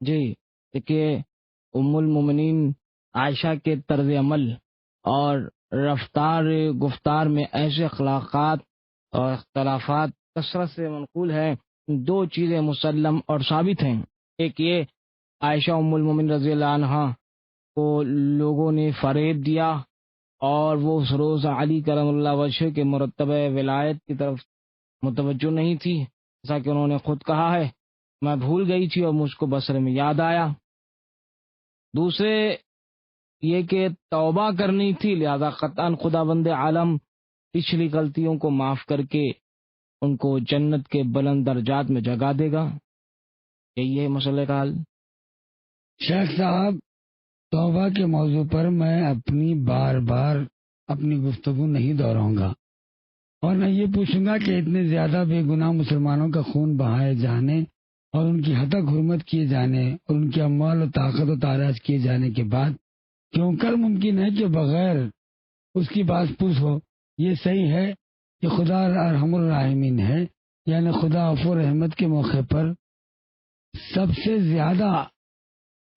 جی دیکھیے، ام المومنین عائشہ کے طرز عمل اور رفتار گفتار میں ایسے اخلاقات اور اختلافات کثرت سے منقول ہیں، دو چیزیں مسلم اور ثابت ہیں۔ ایک یہ، عائشہ ام المومنین رضی اللہ عنہا کو لوگوں نے فریب دیا اور وہ اس روز علی کرم اللہ وجہ کے مرتبہ ولایت کی طرف متوجہ نہیں تھی، جیسا کہ انہوں نے خود کہا ہے، میں بھول گئی تھی اور مجھ کو بصرے میں یاد آیا۔ دوسرے یہ کہ توبہ کرنی تھی، لہذا قطعاً خدا بند عالم پچھلی غلطیوں کو معاف کر کے ان کو جنت کے بلند درجات میں جگہ دے گا۔ یہی ہے مسئلہ کا حل۔ شیخ صاحب، توبہ کے موضوع پر میں بار بار اپنی گفتگو نہیں دہراؤں گا، اور میں یہ پوچھوں گا کہ اتنے زیادہ بے گناہ مسلمانوں کا خون بہائے جانے اور ان کی ہتک حرمت کیے جانے اور ان کے اموال و طاقت و تاراج کیے جانے کے بعد کیوں کر ممکن ہے کہ بغیر اس کی باز پوس ہو؟ یہ صحیح ہے کہ خدا ارحم الراحمین ہے، یعنی خدا عفو و رحمت کے موقع پر سب سے زیادہ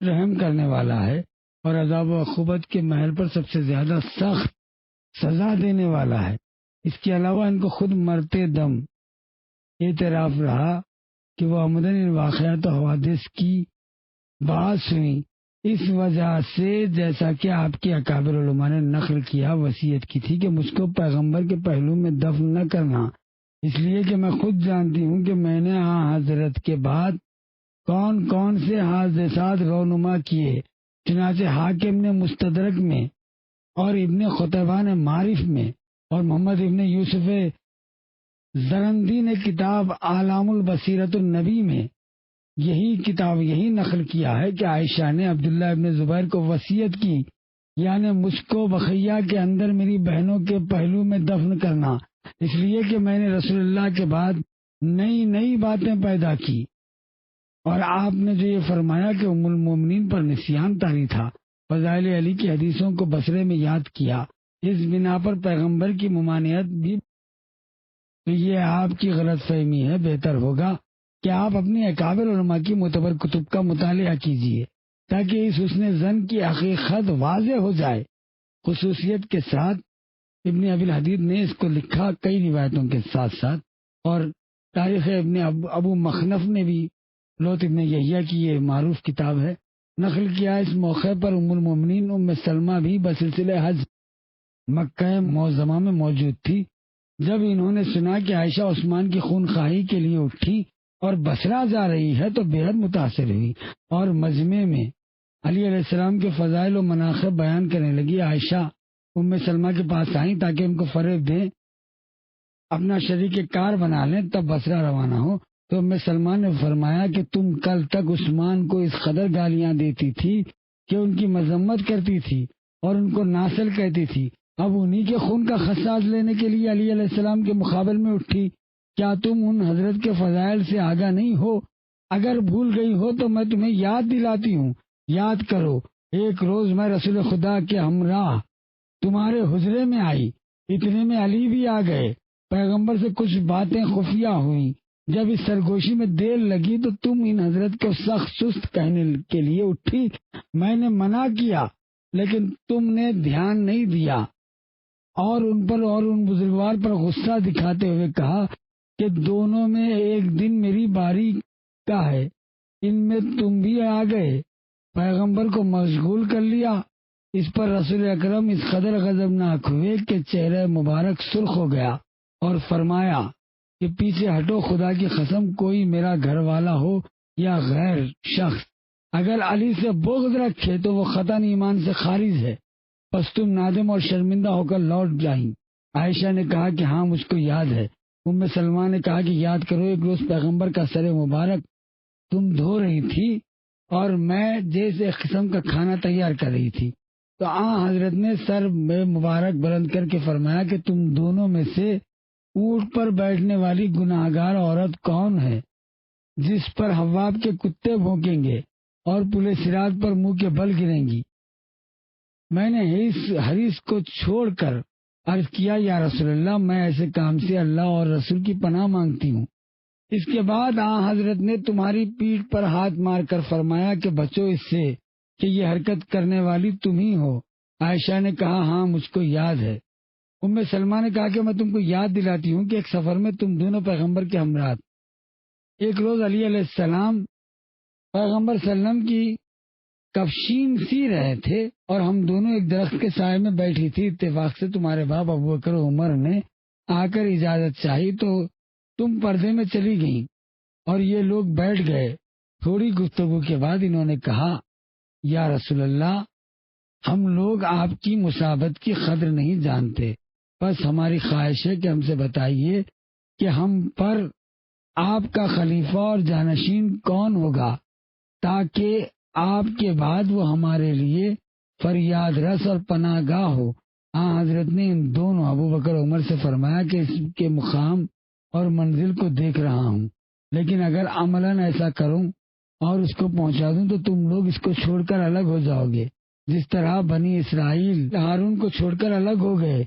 رحم کرنے والا ہے اور عذاب و عقوبت کے محل پر سب سے زیادہ سخت سزا دینے والا ہے۔ اس کے علاوہ ان کو خود مرتے دم اعتراف رہا کہ وہ عمدن ان واقعات و حوادث کی بات سنی، اس وجہ سے جیسا کہ آپ کے اکابر علماء نے نقل کیا، وصیت کی تھی کہ مجھ کو پیغمبر کے پہلو میں دفن نہ کرنا، اس لیے کہ میں خود جانتی ہوں کہ میں نے حضرت کے بعد کون کون سے حادثات رونما کیے۔ چنانچہ حاکم نے مستدرک میں اور ابن خطیبہ نے معارف میں اور محمد ابن یوسف زرندی نے کتاب اعلام البصیرت النبی میں یہی نقل کیا ہے کہ عائشہ نے عبداللہ ابن زبیر کو وصیت کی، یعنی مجھ کو بخیہ کے اندر میری بہنوں کے پہلو میں دفن کرنا، اس لیے کہ میں نے رسول اللہ کے بعد نئی نئی باتیں پیدا کی۔ اور آپ نے جو یہ فرمایا کہ ام المومنین پر نسیان طاری تھا، فضائل علی کی حدیثوں کو بصرے میں یاد کیا، اس بنا پر پیغمبر کی ممانعت بھی، تو یہ آپ کی غلط فہمی ہے۔ بہتر ہوگا کہ آپ اپنی اکابر علماء کی معتبر کتب کا مطالعہ کیجیے تاکہ اس حسن زن کی حقیقت واضح ہو جائے۔ خصوصیت کے ساتھ ابن ابی الحدید نے اس کو لکھا کئی روایتوں کے ساتھ ساتھ، اور تاریخ ابن ابو مخنف نے بھی، لوط ابن یحییٰ کی یہ معروف کتاب ہے، نقل کیا۔ اس موقع پر ام المومنین ام سلمہ بھی بسلسلہ حج مکہ معظمہ میں موجود تھی۔ جب انہوں نے سنا کہ عائشہ عثمان کی خون خواہی کے لیے اٹھی اور بصرہ جا رہی ہے تو بے حد متاثر ہوئی اور مجمع میں علی علیہ السلام کے فضائل و مناقب بیان کرنے لگی۔ عائشہ ام سلمہ کے پاس آئیں تاکہ ان کو فریب دیں، اپنا شریک کار بنا لیں، تب بصرہ روانہ ہو۔ تو ام سلمہ نے فرمایا کہ تم کل تک عثمان کو اس قدر گالیاں دیتی تھی کہ ان کی مذمت کرتی تھی اور ان کو ناصل کہتی تھی، اب انہی کے خون کا خصاص لینے کے لیے علی علیہ السلام کے مقابل میں اٹھی۔ کیا تم ان حضرت کے فضائل سے آگاہ نہیں ہو؟ اگر بھول گئی ہو تو میں تمہیں یاد دلاتی ہوں۔ یاد کرو، ایک روز میں رسول خدا کے ہمراہ تمہارے حجرے میں آئی، اتنے میں علی بھی آ گئے، پیغمبر سے کچھ باتیں خفیہ ہوئیں، جب اس سرگوشی میں دیر لگی تو تم ان حضرت کو سخت سست کہنے کے لیے اٹھی، میں نے منع کیا لیکن تم نے دھیان نہیں دیا اور ان پر اور ان بزرگوار پر غصہ دکھاتے ہوئے کہا کہ دونوں میں ایک دن میری باری کا ہے، ان میں تم بھی آ گئے، پیغمبر کو مشغول کر لیا۔ اس پر رسول اکرم اس قدر غضبناک ہوئے کہ چہرہ مبارک سرخ ہو گیا اور فرمایا کہ پیچھے ہٹو، خدا کی قسم کوئی میرا گھر والا ہو یا غیر شخص اگر علی سے بغض رکھے تو وہ قطعاً ایمان سے خارج ہے، پس تم نادم اور شرمندہ ہو کر لوٹ جائیں۔ عائشہ نے کہا کہ ہاں مجھ کو یاد ہے۔ ام سلمہ نے کہا کہ یاد کرو، ایک روز پیغمبر کا سر مبارک تم دھو رہی تھی اور میں جیسے ایک قسم کا کھانا تیار کر رہی تھی، تو حضرت نے سر میں مبارک بلند کر کے فرمایا کہ تم دونوں میں سے اونٹ پر بیٹھنے والی گناہگار عورت کون ہے جس پر حواب کے کتے بھونکیں گے اور پل صراط پر منہ کے بل گریں گی؟ میں نے حریص کو چھوڑ کر عرض کیا، یا رسول اللہ، میں ایسے کام سے اللہ اور رسول کی پناہ مانگتی ہوں۔ اس کے بعد حضرت نے تمہاری پیٹھ پر ہاتھ مار کر فرمایا کہ بچو اس سے کہ یہ حرکت کرنے والی تم ہی ہو۔ عائشہ نے کہا ہاں مجھ کو یاد ہے۔ ام سلمہ نے کہا کہ میں تم کو یاد دلاتی ہوں کہ ایک سفر میں تم دونوں پیغمبر کے ہمراہ۔ ایک روز علی علیہ السلام پیغمبر صلی اللہ علیہ وسلم کی کفشین سی رہے تھے اور ہم دونوں ایک درخت کے سائے میں بیٹھی تھی۔ اتفاق سے تمہارے باپ ابو بکر و عمر نے آ کر اجازت چاہی تو تم پردے میں چلی گئیں اور یہ لوگ بیٹھ گئے۔ تھوڑی گفتگو کے بعد انہوں نے کہا یا رسول اللہ، ہم لوگ آپ کی مصابت کی قدر نہیں جانتے، بس ہماری خواہش ہے کہ ہم سے بتائیے کہ ہم پر آپ کا خلیفہ اور جانشین کون ہوگا تاکہ آپ کے بعد وہ ہمارے لیے فریاد رس اور پناہ گاہ ہو۔ حضرت نے ان دونوں ابو بکر عمر سے فرمایا کہ اس کے مقام اور منزل کو دیکھ رہا ہوں، لیکن اگر عملاً ایسا کروں اور اس کو پہنچا دوں تو تم لوگ اس کو چھوڑ کر الگ ہو جاؤ گے، جس طرح بنی اسرائیل ہارون کو چھوڑ کر الگ ہو گئے۔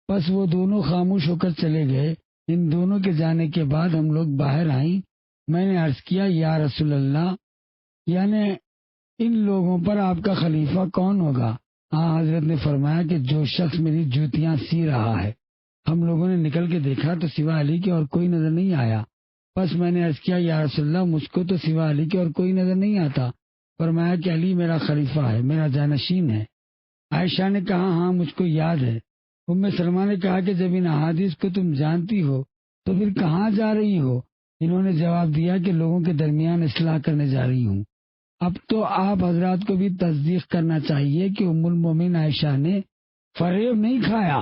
بس وہ دونوں خاموش ہو کر چلے گئے۔ ان دونوں کے جانے کے بعد ہم لوگ باہر آئیں۔ میں نے عرض کیا یا رسول اللہ، یعنی ان لوگوں پر آپ کا خلیفہ کون ہوگا؟ حضرت نے فرمایا کہ جو شخص میری جوتیاں سی رہا ہے۔ ہم لوگوں نے نکل کے دیکھا تو سوا علی کے اور کوئی نظر نہیں آیا۔ بس میں نے عرض کیا یا رسول اللہ، مجھ کو تو سوا علی کے اور کوئی نظر نہیں آتا۔ فرمایا کہ علی میرا خلیفہ ہے، میرا جانشین ہے۔ عائشہ نے کہا ہاں مجھ کو یاد ہے۔ ام سلمہ نے کہا کہ جب ان احادیث کو تم جانتی ہو تو پھر کہاں جا رہی ہو؟ انہوں نے جواب دیا کہ لوگوں کے درمیان اصلاح کرنے جا رہی ہوں۔ اب تو آپ حضرات کو بھی تصدیق کرنا چاہیے کہ ام المومنین عائشہ نے فریب نہیں کھایا،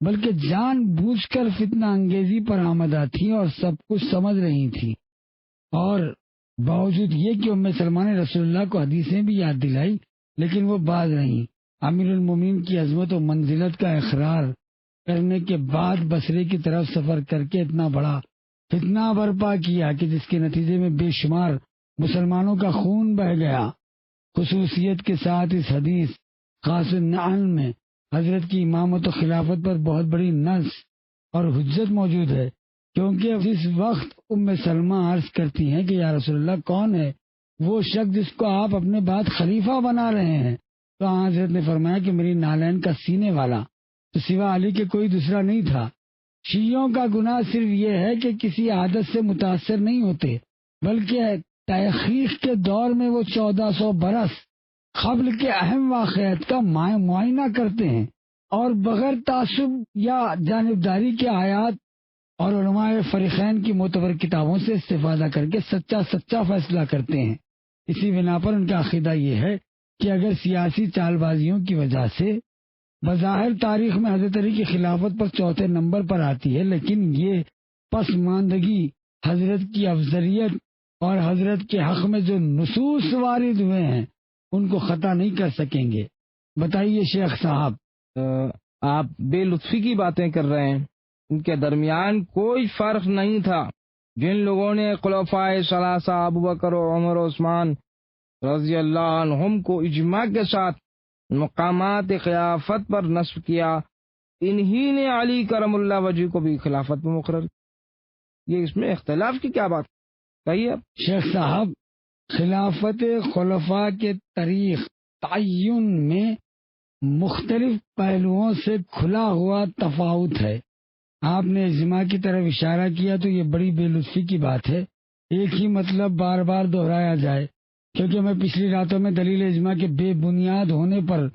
بلکہ جان بوجھ کر فتنہ انگیزی پر آمدہ تھی اور سب کچھ سمجھ رہی تھی، اور باوجود یہ کہ ام سلمہ نے رسول اللہ کو حدیثیں بھی یاد دلائی لیکن وہ باز رہیں۔ امیر المومنین کی عظمت و منزلت کا اقرار کرنے کے بعد بصرے کی طرف سفر کر کے اتنا بڑا فتنہ برپا کیا کہ جس کے نتیجے میں بے شمار مسلمانوں کا خون بہہ گیا۔ خصوصیت کے ساتھ اس حدیث خاص النعل میں حضرت کی امامت و خلافت پر بہت بڑی نص اور حجت موجود ہے، کیونکہ جس وقت ام سلمہ عرض کرتی ہیں کہ یا رسول اللہ کون ہے وہ شخص جس کو آپ اپنے بعد خلیفہ بنا رہے ہیں، تو حضرت نے فرمایا کہ میری نالین کا سینے والا تو سوا علی کے کوئی دوسرا نہیں تھا۔ شیعوں کا گناہ صرف یہ ہے کہ کسی عادت سے متاثر نہیں ہوتے، بلکہ تحقیق کے دور میں وہ 1400 برس قبل کے اہم واقعات کا معائنہ کرتے ہیں اور بغیر تعصب یا جانبداری کے آیات اور علماء فریقین کی معتبر کتابوں سے استفادہ کر کے سچا فیصلہ کرتے ہیں۔ اسی بنا پر ان کا عقیدہ یہ ہے کہ اگر سیاسی چال بازیوں کی وجہ سے بظاہر تاریخ میں حضرت علی کی خلافت پر چوتھے نمبر پر آتی ہے، لیکن یہ پسماندگی حضرت کی افضلیت اور حضرت کے حق میں جو نصوص وارد ہوئے ہیں ان کو خطا نہیں کر سکیں گے۔ بتائیے شیخ صاحب۔ آپ بے لطفی کی باتیں کر رہے ہیں، ان کے درمیان کوئی فرق نہیں تھا۔ جن لوگوں نے خلفائے ثلاثہ ابو بکر و عمر و عثمان رضی اللہ عنہم کو اجماع کے ساتھ مقامات خلافت پر نصب کیا، انہی نے علی کرم اللہ وجہ کو بھی خلافت میں مقرر کیا۔ یہ اس میں اختلاف کی کیا بات کہیے؟ شیخ صاحب، خلافت خلفاء کے طریق تعین میں مختلف پہلوؤں سے کھلا ہوا تفاوت ہے۔ آپ نے اجماع کی طرف اشارہ کیا تو یہ بڑی بے لطفی کی بات ہے ایک ہی مطلب بار بار دہرایا جائے، کیونکہ میں پچھلی راتوں میں دلیل اجماع کے بے بنیاد ہونے پر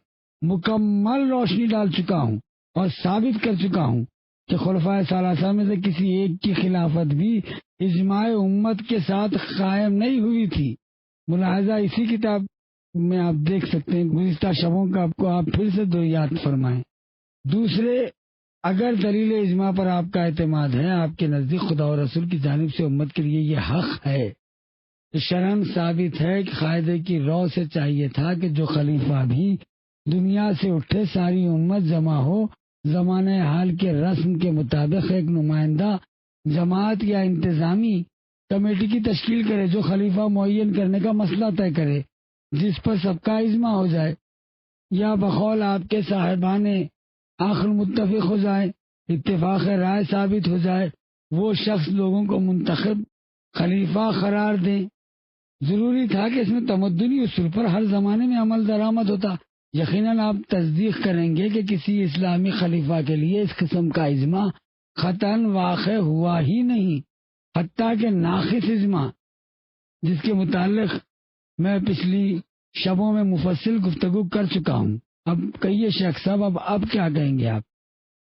مکمل روشنی ڈال چکا ہوں اور ثابت کر چکا ہوں کہ خلفائے ثلاثہ میں سے کسی ایک کی خلافت بھی اجماع امت کے ساتھ قائم نہیں ہوئی تھی۔ ملاحظہ اسی کتاب میں آپ دیکھ سکتے ہیں، گزشتہ شبوں کا آپ پھر سے دو یاد فرمائیں۔ دوسرے، اگر دلیل اجماع پر آپ کا اعتماد ہے، آپ کے نزدیک خدا و رسول کی جانب سے امت کے لیے یہ حق ہے، تو شرعاً ثابت ہے کہ قاعدے کی رو سے چاہیے تھا کہ جو خلیفہ بھی دنیا سے اٹھے ساری امت جمع ہو، زمانہ حال کے رسم کے مطابق ایک نمائندہ جماعت یا انتظامی کمیٹی کی تشکیل کرے جو خلیفہ معین کرنے کا مسئلہ طے کرے، جس پر سب کا اجماع ہو جائے، یا بقول آپ کے صاحبان آخر متفق ہو جائے، اتفاق رائے ثابت ہو جائے، وہ شخص لوگوں کو منتخب خلیفہ قرار دیں۔ ضروری تھا کہ اس میں تمدنی اصول پر ہر زمانے میں عمل درآمد ہوتا۔ یقیناً آپ تصدیق کریں گے کہ کسی اسلامی خلیفہ کے لیے اس قسم کا اجماع قطعاً واقع ہوا ہی نہیں، حتیٰ کہ ناقص اجماع، جس کے متعلق میں پچھلی شبوں میں مفصل گفتگو کر چکا ہوں۔ اب کہیے شیخ صاحب، اب کیا کہیں گے آپ؟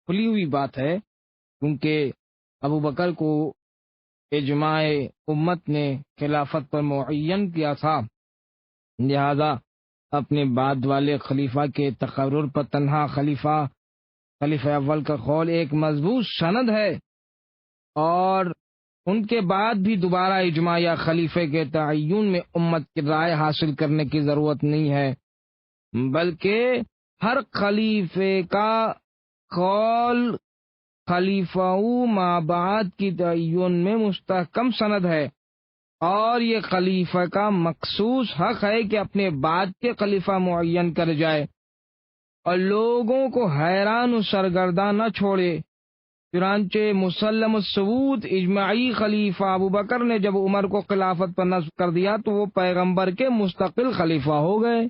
کھلی ہوئی بات ہے، کیونکہ ابو بکر کو اجماع امت نے خلافت پر معین کیا تھا، لہذا اپنے بعد والے خلیفہ کے تقرر پر تنہا خلیفہ اول کا قول ایک مضبوط سند ہے، اور ان کے بعد بھی دوبارہ اجماع یا خلیفے کے تعین میں امت کی رائے حاصل کرنے کی ضرورت نہیں ہے، بلکہ ہر خلیفے کا قول خلیفہ ما بعد کی تعین میں مستحکم سند ہے، اور یہ خلیفہ کا مخصوص حق ہے کہ اپنے بعد کے خلیفہ معین کر جائے اور لوگوں کو حیران و سرگرداں نہ چھوڑے۔ چنانچہ مسلم الثبوت اجماعی خلیفہ ابو بکر نے جب عمر کو خلافت پر نصب کر دیا تو وہ پیغمبر کے مستقل خلیفہ ہو گئے۔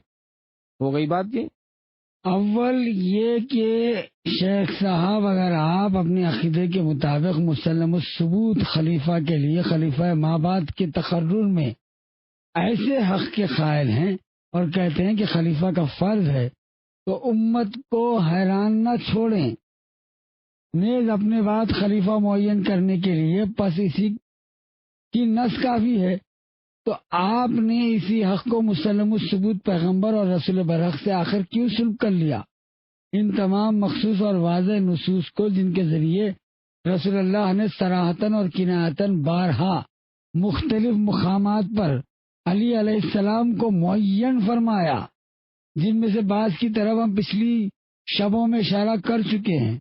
ہو گئی بات یہ؟ اول یہ کہ شیخ صاحب، اگر آپ اپنے عقیدے کے مطابق مسلم الثبوت خلیفہ کے لیے خلیفہ مابعد کے تقرر میں ایسے حق کے قائل ہیں اور کہتے ہیں کہ خلیفہ کا فرض ہے، تو امت کو حیران نہ چھوڑیں، نیز اپنے بعد خلیفہ معین کرنے کے لیے پس اسی کی نص کافی ہے۔ تو آپ نے اسی حق کو مسلم الثبوت پیغمبر اور رسول برحق سے آخر کیوں سلب کر لیا؟ ان تمام مخصوص اور واضح نصوص کو، جن کے ذریعے رسول اللہ نے صراحتاً اور کنایتاً بارہا مختلف مقامات پر علی علیہ السلام کو معین فرمایا، جن میں سے بعض کی طرف ہم پچھلی شبوں میں اشارہ کر چکے ہیں،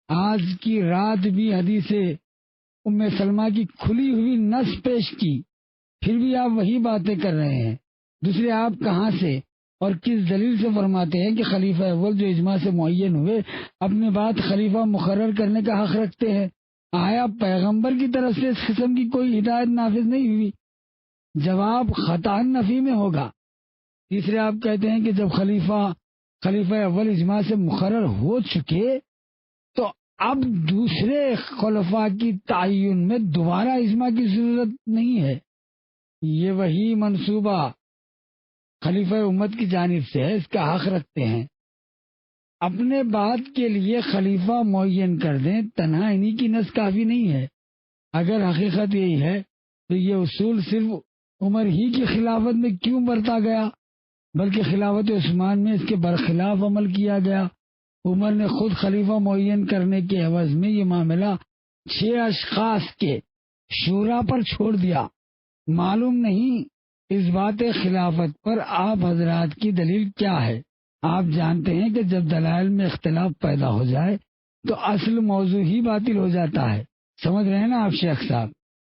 آج کی رات بھی حدیث ام سلمہ کی کھلی ہوئی نص پیش کی، پھر بھی آپ وہی باتیں کر رہے ہیں۔ دوسرے، آپ کہاں سے اور کس دلیل سے فرماتے ہیں کہ خلیفہ اول جو اجماع سے معین ہوئے اپنے بعد خلیفہ مقرر کرنے کا حق رکھتے ہیں؟ آیا پیغمبر کی طرف سے اس قسم کی کوئی ہدایت نافذ نہیں ہوئی؟ جواب خطأً نفی میں ہوگا۔ تیسرے، آپ کہتے ہیں کہ جب خلیفہ اول اجماع سے مقرر ہو چکے تو اب دوسرے خلفاء کی تعین میں دوبارہ اجماع کی ضرورت نہیں ہے۔ یہ وہی منصوبہ خلیفہ امت کی جانب سے ہے، اس کا حق رکھتے ہیں، اپنے بعد کے لیے خلیفہ معین کر دیں، تنہا انہی کی نص کافی نہیں ہے۔ اگر حقیقت یہی ہے تو یہ اصول صرف عمر ہی کی خلافت میں کیوں برتا گیا، بلکہ خلافت عثمان میں اس کے برخلاف عمل کیا گیا؟ عمر نے خود خلیفہ معین کرنے کے عوض میں یہ معاملہ 6 اشخاص کے شورا پر چھوڑ دیا۔ معلوم نہیں اس بات خلافت پر آپ حضرات کی دلیل کیا ہے؟ آپ جانتے ہیں کہ جب دلائل میں اختلاف پیدا ہو جائے تو اصل موضوع ہی باطل ہو جاتا ہے۔ سمجھ رہے ہیں نا آپ شیخ صاحب؟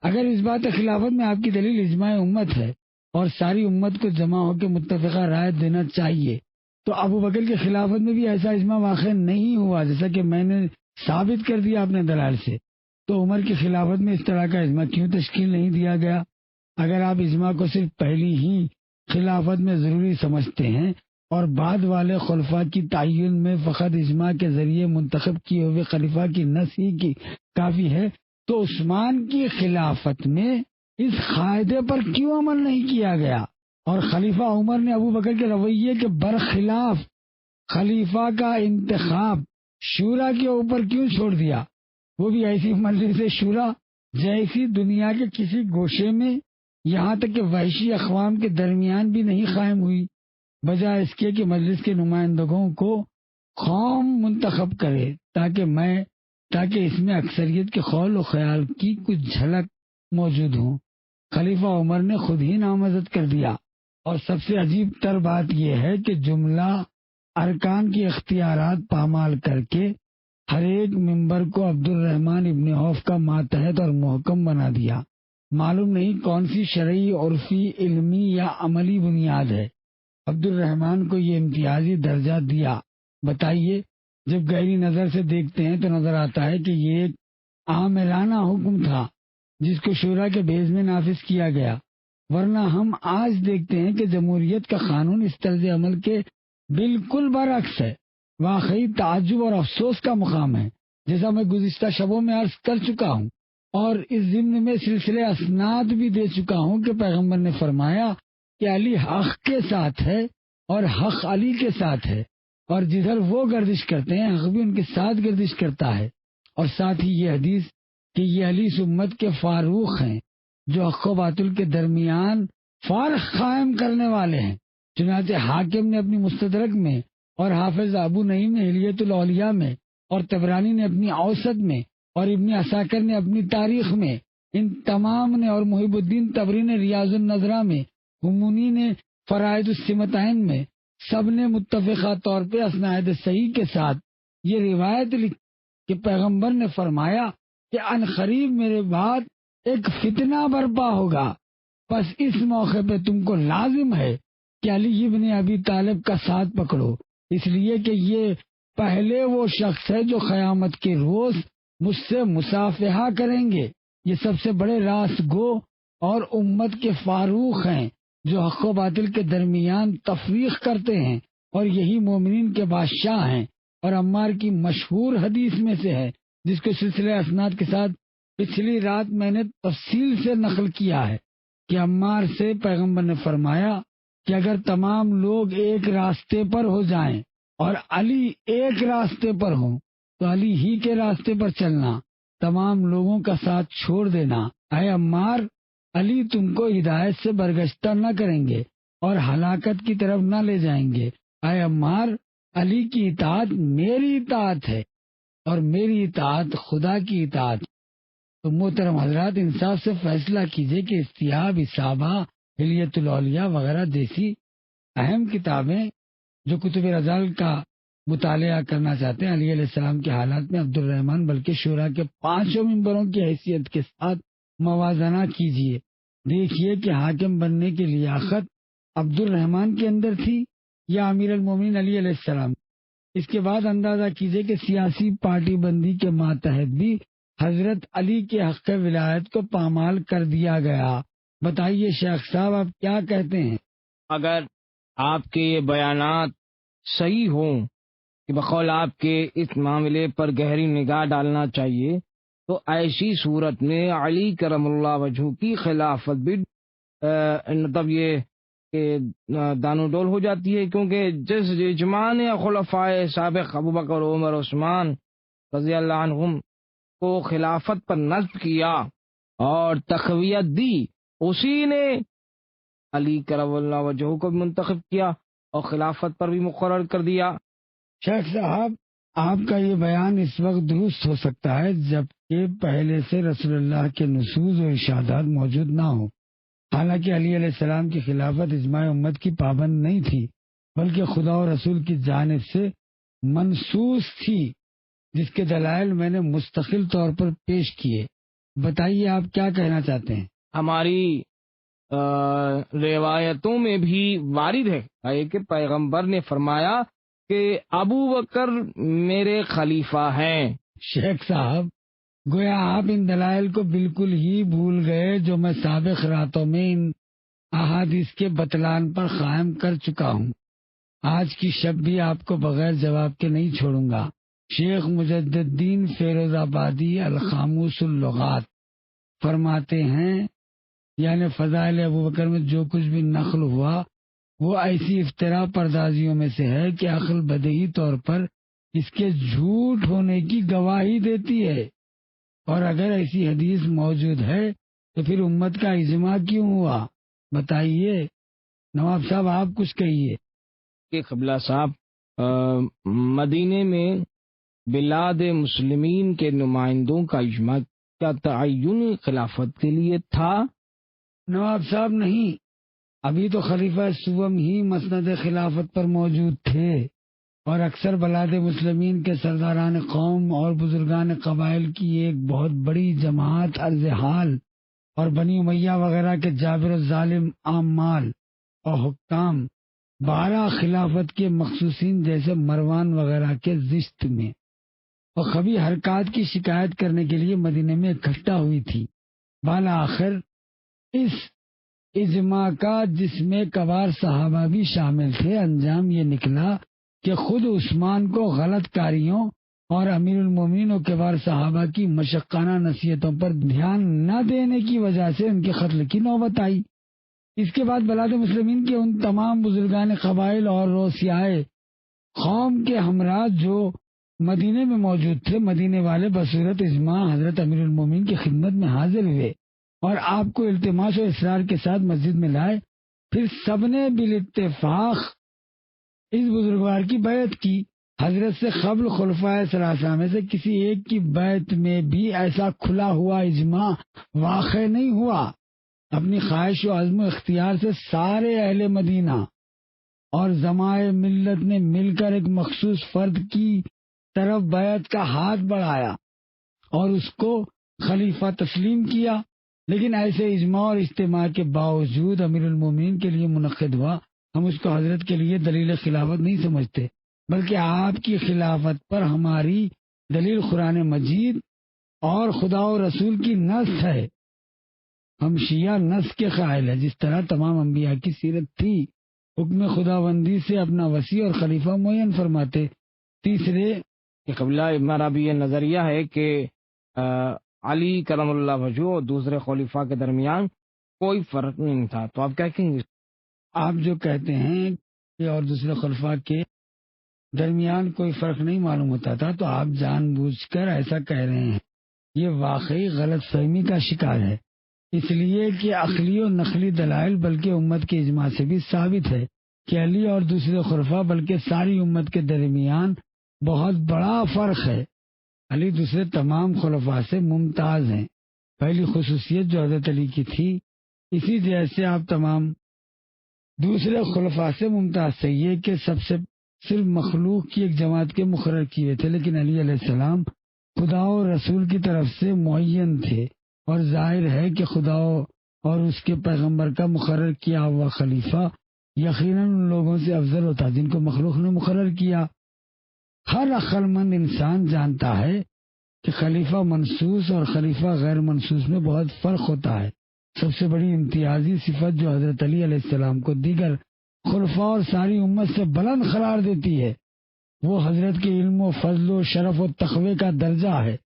اگر اس بات خلافت میں آپ کی دلیل اجماع امت ہے اور ساری امت کو جمع ہو کے متفقہ رائے دینا چاہیے، تو ابو بکر کی خلافت میں بھی ایسا اجماع واقع نہیں ہوا جیسا کہ میں نے ثابت کر دیا اپنے دلائل سے، تو عمر کی خلافت میں اس طرح کا اجماع کیوں تشکیل نہیں دیا گیا؟ اگر آپ اجماع کو صرف پہلی ہی خلافت میں ضروری سمجھتے ہیں اور بعد والے خلفاء کی تعین میں فقط اجماع کے ذریعے منتخب کیے ہوئے خلیفہ کی نص ہی کی کافی ہے، تو عثمان کی خلافت میں اس قاعدے پر کیوں عمل نہیں کیا گیا؟ اور خلیفہ عمر نے ابو بکر کے رویے کے برخلاف خلیفہ کا انتخاب شورا کے اوپر کیوں چھوڑ دیا؟ وہ بھی ایسی مجلس شورا جیسی دنیا کے کسی گوشے میں، یہاں تک کہ وحشی اقوام کے درمیان بھی نہیں قائم ہوئی، بجائے اس کے کہ مجلس کے نمائندگوں کو قوم منتخب کرے تاکہ اس میں اکثریت کے قول و خیال کی کچھ جھلک موجود ہوں۔ خلیفہ عمر نے خود ہی نامزد کر دیا، اور سب سے عجیب تر بات یہ ہے کہ جملہ ارکان کی اختیارات پامال کر کے ہر ایک ممبر کو عبد الرحمن ابن عوف کا ماتحت اور محکم بنا دیا۔ معلوم نہیں کون سی شرعی، عرفی، علمی یا عملی بنیاد ہے عبد الرحمن کو یہ امتیازی درجہ دیا؟ بتائیے، جب گہری نظر سے دیکھتے ہیں تو نظر آتا ہے کہ یہ ایک عاملانہ حکم تھا جس کو شورا کے بیز میں نافذ کیا گیا، ورنہ ہم آج دیکھتے ہیں کہ جمہوریت کا قانون اس طرز عمل کے بالکل برعکس ہے۔ واقعی تعجب اور افسوس کا مقام ہے، جیسا میں گزشتہ شبوں میں عرض کر چکا ہوں اور اس ضمن میں سلسلے اسناد بھی دے چکا ہوں کہ پیغمبر نے فرمایا کہ علی حق کے ساتھ ہے اور حق علی کے ساتھ ہے، اور جدھر وہ گردش کرتے ہیں حق بھی ان کے ساتھ گردش کرتا ہے۔ اور ساتھ ہی یہ حدیث کہ یہ علی اس امت کے فاروق ہیں جو حق و باطل کے درمیان فارق قائم کرنے والے ہیں۔ چنانچہ حاکم نے اپنی مستدرک میں اور حافظ ابو نعیم نے حلیۃ الاولیاء میں اور طبرانی نے اپنی اوسط میں اور ابن عساکر نے اپنی تاریخ میں، ان تمام نے، اور محب الدین طبری نے ریاض النظرہ میں، ہمونی نے فرائض السمتین میں، سب نے متفقہ طور پہ اسناد صحیح کے ساتھ یہ روایت لکھی کہ پیغمبر نے فرمایا کہ عنقریب میرے بعد ایک فتنہ برپا ہوگا، بس اس موقع پہ تم کو لازم ہے کہ علی ابن ابی طالب کا ساتھ پکڑو، اس لیے کہ یہ پہلے وہ شخص ہے جو قیامت کے روز مجھ سے مصافحہ کریں گے۔ یہ سب سے بڑے راست گو اور امت کے فاروق ہیں جو حق و باطل کے درمیان تفریق کرتے ہیں، اور یہی مومنین کے بادشاہ ہیں۔ اور عمار کی مشہور حدیث میں سے ہے، جس کو سلسلہ اسناد کے ساتھ پچھلی رات میں نے تفصیل سے نقل کیا ہے، کہ عمار سے پیغمبر نے فرمایا کہ اگر تمام لوگ ایک راستے پر ہو جائیں اور علی ایک راستے پر ہوں تو علی ہی کے راستے پر چلنا، تمام لوگوں کا ساتھ چھوڑ دینا۔ اے عمار، علی تم کو ہدایت سے برگشتہ نہ کریں گے اور ہلاکت کی طرف نہ لے جائیں گے۔ اے عمار، علی کی اطاعت میری اطاعت ہے اور میری اطاعت خدا کی اطاعت۔ تو محترم حضرات، انصاف سے فیصلہ کیجئے کہ استیاب، اصابہ، حلیۃ الاولیاء وغیرہ جیسی اہم کتابیں جو کتب رضال کا مطالعہ کرنا چاہتے ہیں علی علیہ السلام کے حالات میں، عبد الرحمن بلکہ شورا کے 5 ممبروں کی حیثیت کے ساتھ موازنہ کیجئے۔ دیکھیے کہ حاکم بننے کی لیاقت عبد الرحمن کے اندر تھی یا امیر المومنین علی علیہ السلام۔ اس کے بعد اندازہ کیجئے کہ سیاسی پارٹی بندی کے ماتحت بھی حضرت علی کے حق ولایت کو پامال کر دیا گیا۔ بتائیے شیخ صاحب، آپ کیا کہتے ہیں؟ اگر آپ کے یہ بیانات صحیح ہوں کہ بقول آپ کے اس معاملے پر گہری نگاہ ڈالنا چاہیے، تو ایسی صورت میں علی کرم اللہ وجہ کی خلافت بھی مطلب یہ کہ دانو ڈول ہو جاتی ہے، کیونکہ جس اجماع نے خلفائے سابق ابو بکر، عمر، عثمان رضی اللہ عنہم کو خلافت پر نصب کیا اور تقویت دی، اسی نے علی کرم اللہ وجہ کو بھی منتخب کیا اور خلافت پر بھی مقرر کر دیا۔ شیخ صاحب، آپ کا یہ بیان اس وقت درست ہو سکتا ہے جبکہ پہلے سے رسول اللہ کے نصوص و ارشادات موجود نہ ہوں۔ حالانکہ علی علیہ السلام کی خلافت اجماع امت کی پابند نہیں تھی، بلکہ خدا و رسول کی جانب سے منصوص تھی، جس کے دلائل میں نے مستقل طور پر پیش کیے۔ بتائیے آپ کیا کہنا چاہتے ہیں؟ ہماری روایتوں میں بھی وارد ہے کہ پیغمبر نے فرمایا کہ ابو بکر میرے خلیفہ ہیں۔ شیخ صاحب، گویا آپ ان دلائل کو بالکل ہی بھول گئے جو میں سابق راتوں میں ان احادیث کے بطلان پر قائم کر چکا ہوں۔ آج کی شب بھی آپ کو بغیر جواب کے نہیں چھوڑوں گا۔ شیخ مجدد الدین فیروز آبادی القاموس اللغات فرماتے ہیں، یعنی فضائل ابو بکر میں جو کچھ بھی نقل ہوا وہ ایسی افتراء پردازیوں میں سے ہے کہ عقل بدیہی طور پر اس کے جھوٹ ہونے کی گواہی دیتی ہے، اور اگر ایسی حدیث موجود ہے تو پھر امت کا اجماع کیوں ہوا؟ بتائیے نواب صاحب، آپ کچھ کہیے۔ کہ قبلہ صاحب، مدینے میں بلاد مسلمین کے نمائندوں کا اجماع کیا تعین خلافت کے لیے تھا؟ نواب صاحب نہیں، ابھی تو خلیفہ سوم ہی مسند خلافت پر موجود تھے، اور اکثر بلاد مسلمین کے سرداران قوم اور بزرگان قبائل کی ایک بہت بڑی جماعت عرض حال اور بنی امیہ وغیرہ کے جابر الظالم عامال اور حکام 12 خلافت کے مخصوصین جیسے مروان وغیرہ کے زشت میں اور کبھی حرکات کی شکایت کرنے کے لیے مدینے میں اکٹھا ہوئی تھی۔ بالآخر اس اجماع کا، جس میں کبار صحابہ بھی شامل تھے، انجام یہ نکلا کہ خود عثمان کو غلط کاریوں اور امیر المومنین و کبار صحابہ کی مشقانہ نصیحتوں پر دھیان نہ دینے کی وجہ سے ان کے قتل کی نوبت آئی۔ اس کے بعد بلاد مسلمین کے ان تمام بزرگان قبائل اور روسیائے قوم کے ہمراہ جو مدینے میں موجود تھے، مدینے والے بصورت اجماع حضرت امیر المومنین کی خدمت میں حاضر ہوئے اور آپ کو التماس و اصرار کے ساتھ مسجد میں لائے۔ پھر سب نے بالاتفاق اس بزرگوار کی بیعت کی۔ حضرت سے قبل خلفائے ثلاثہ میں سے کسی ایک کی بیعت میں بھی ایسا کھلا ہوا اجماع واقع نہیں ہوا۔ اپنی خواہش و عزم و اختیار سے سارے اہل مدینہ اور زمائے ملت نے مل کر ایک مخصوص فرد کی طرف بیعت کا ہاتھ بڑھایا اور اس کو خلیفہ تسلیم کیا، لیکن ایسے اجماع اور اجتماع کے باوجود امیر المومنین کے لیے منعقد ہوا۔ ہم اس کو حضرت کے لیے دلیل خلافت نہیں سمجھتے، بلکہ آپ کی خلافت پر ہماری دلیل قرآن مجید اور خدا و رسول کی نص ہے۔ ہم شیعہ نص کے قائل ہیں، جس طرح تمام انبیاء کی سیرت تھی، حکم خداوندی سے اپنا وسیع اور خلیفہ معین فرماتے۔ تیسرے کہ قبلہ ہمارا بھی یہ نظریہ ہے کہ علی کرم اللہ وجہہ اور دوسرے خلیفہ کے درمیان کوئی فرق نہیں تھا، تو آپ کیا کہیں گے؟ آپ جو کہتے ہیں کہ اور دوسرے خلفاء کے درمیان کوئی فرق نہیں معلوم ہوتا تھا، تو آپ جان بوجھ کر ایسا کہہ رہے ہیں۔ یہ واقعی غلط فہمی کا شکار ہے، اس لیے کہ عقلی و نقلی دلائل بلکہ امت کے اجماع سے بھی ثابت ہے کہ علی اور دوسرے خلفاء بلکہ ساری امت کے درمیان بہت بڑا فرق ہے۔ علی دوسرے تمام خلفاء سے ممتاز ہیں۔ پہلی خصوصیت جو حضرت علی کی تھی، اسی جیسے آپ تمام دوسرے خلفاء سے ممتاز تھے، یہ کہ سب سے صرف مخلوق کی ایک جماعت کے مقرر کیے تھے، لیکن علی علیہ السلام خدا و رسول کی طرف سے معین تھے، اور ظاہر ہے کہ خدا اور اس کے پیغمبر کا مقرر کیا ہوا خلیفہ یقیناً ان لوگوں سے افضل ہوتا جن کو مخلوق نے مقرر کیا۔ ہر عقل مند انسان جانتا ہے کہ خلیفہ منصوص اور خلیفہ غیر منصوص میں بہت فرق ہوتا ہے۔ سب سے بڑی امتیازی صفت جو حضرت علی علیہ السلام کو دیگر خلفاء اور ساری امت سے بلند قرار دیتی ہے، وہ حضرت کے علم و فضل و شرف و تقوی کا درجہ ہے،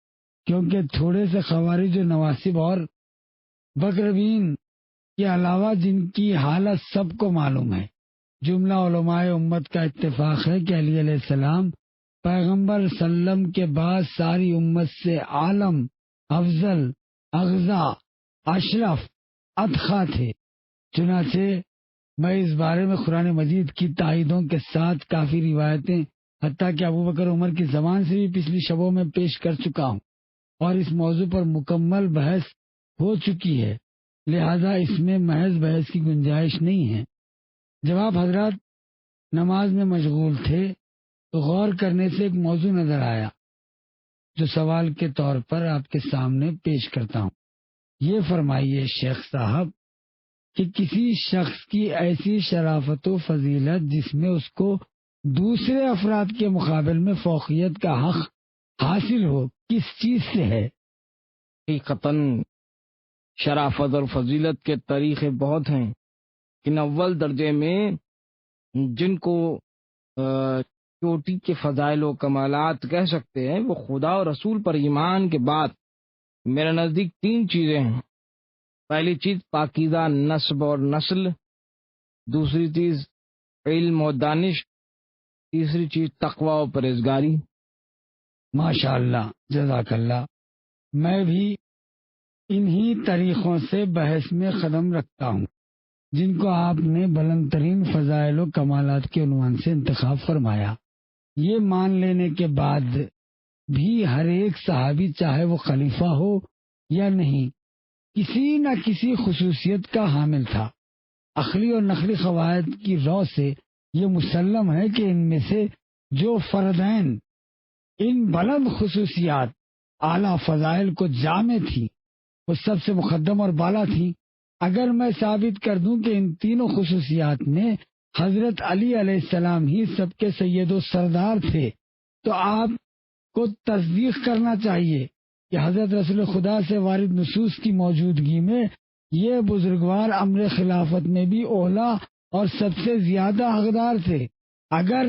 کیونکہ تھوڑے سے خوارج و نواسب اور بکروین کے علاوہ جن کی حالت سب کو معلوم ہے، جملہ علماء امت کا اتفاق ہے کہ علی علیہ السلام پیغمبر سلم کے بعد ساری امت سے عالم، افضل، اغزا، اشرف، اتقیٰ تھے۔ چنانچہ میں اس بارے میں قرآن مجید کی تائیدوں کے ساتھ کافی روایتیں حتیٰ کہ ابو بکر عمر کی زبان سے بھی پچھلی شبوں میں پیش کر چکا ہوں، اور اس موضوع پر مکمل بحث ہو چکی ہے، لہذا اس میں محض بحث کی گنجائش نہیں ہے۔ جب آپ حضرات نماز میں مشغول تھے تو غور کرنے سے ایک موضوع نظر آیا جو سوال کے طور پر آپ کے سامنے پیش کرتا ہوں۔ یہ فرمائیے شیخ صاحب کہ کسی شخص کی ایسی شرافت و فضیلت جس میں اس کو دوسرے افراد کے مقابل میں فوقیت کا حق حاصل ہو، کس چیز سے ہے؟ حقیقتاً شرافت اور فضیلت کے طریقے بہت ہیں، ان اول درجے میں جن کو چوٹی کے فضائل و کمالات کہہ سکتے ہیں، وہ خدا و رسول پر ایمان کے بعد میرے نزدیک 3 چیزیں ہیں۔ پہلی چیز پاکیزہ نسب اور نسل، دوسری چیز علم و دانش، تیسری چیز تقوی و پرہیزگاری۔ ماشاء اللہ، جزاک اللہ۔ میں بھی انہی طریقوں سے بحث میں قدم رکھتا ہوں جن کو آپ نے بلند ترین فضائل و کمالات کے عنوان سے انتخاب فرمایا۔ یہ مان لینے کے بعد بھی ہر ایک صحابی، چاہے وہ خلیفہ ہو یا نہیں، کسی نہ کسی خصوصیت کا حامل تھا۔ عقلی اور نقلی قواعد کی رو سے یہ مسلم ہے کہ ان میں سے جو فردین ان بلند خصوصیات، اعلیٰ فضائل کو جامع تھی، وہ سب سے مقدم اور بالا تھی۔ اگر میں ثابت کر دوں کہ ان تینوں خصوصیات میں حضرت علی علیہ السلام ہی سب کے سید و سردار تھے، تو آپ کو تصدیق کرنا چاہیے کہ حضرت رسول خدا سے وارد نصوص کی موجودگی میں یہ بزرگوار امر خلافت میں بھی اولا اور سب سے زیادہ حقدار تھے۔ اگر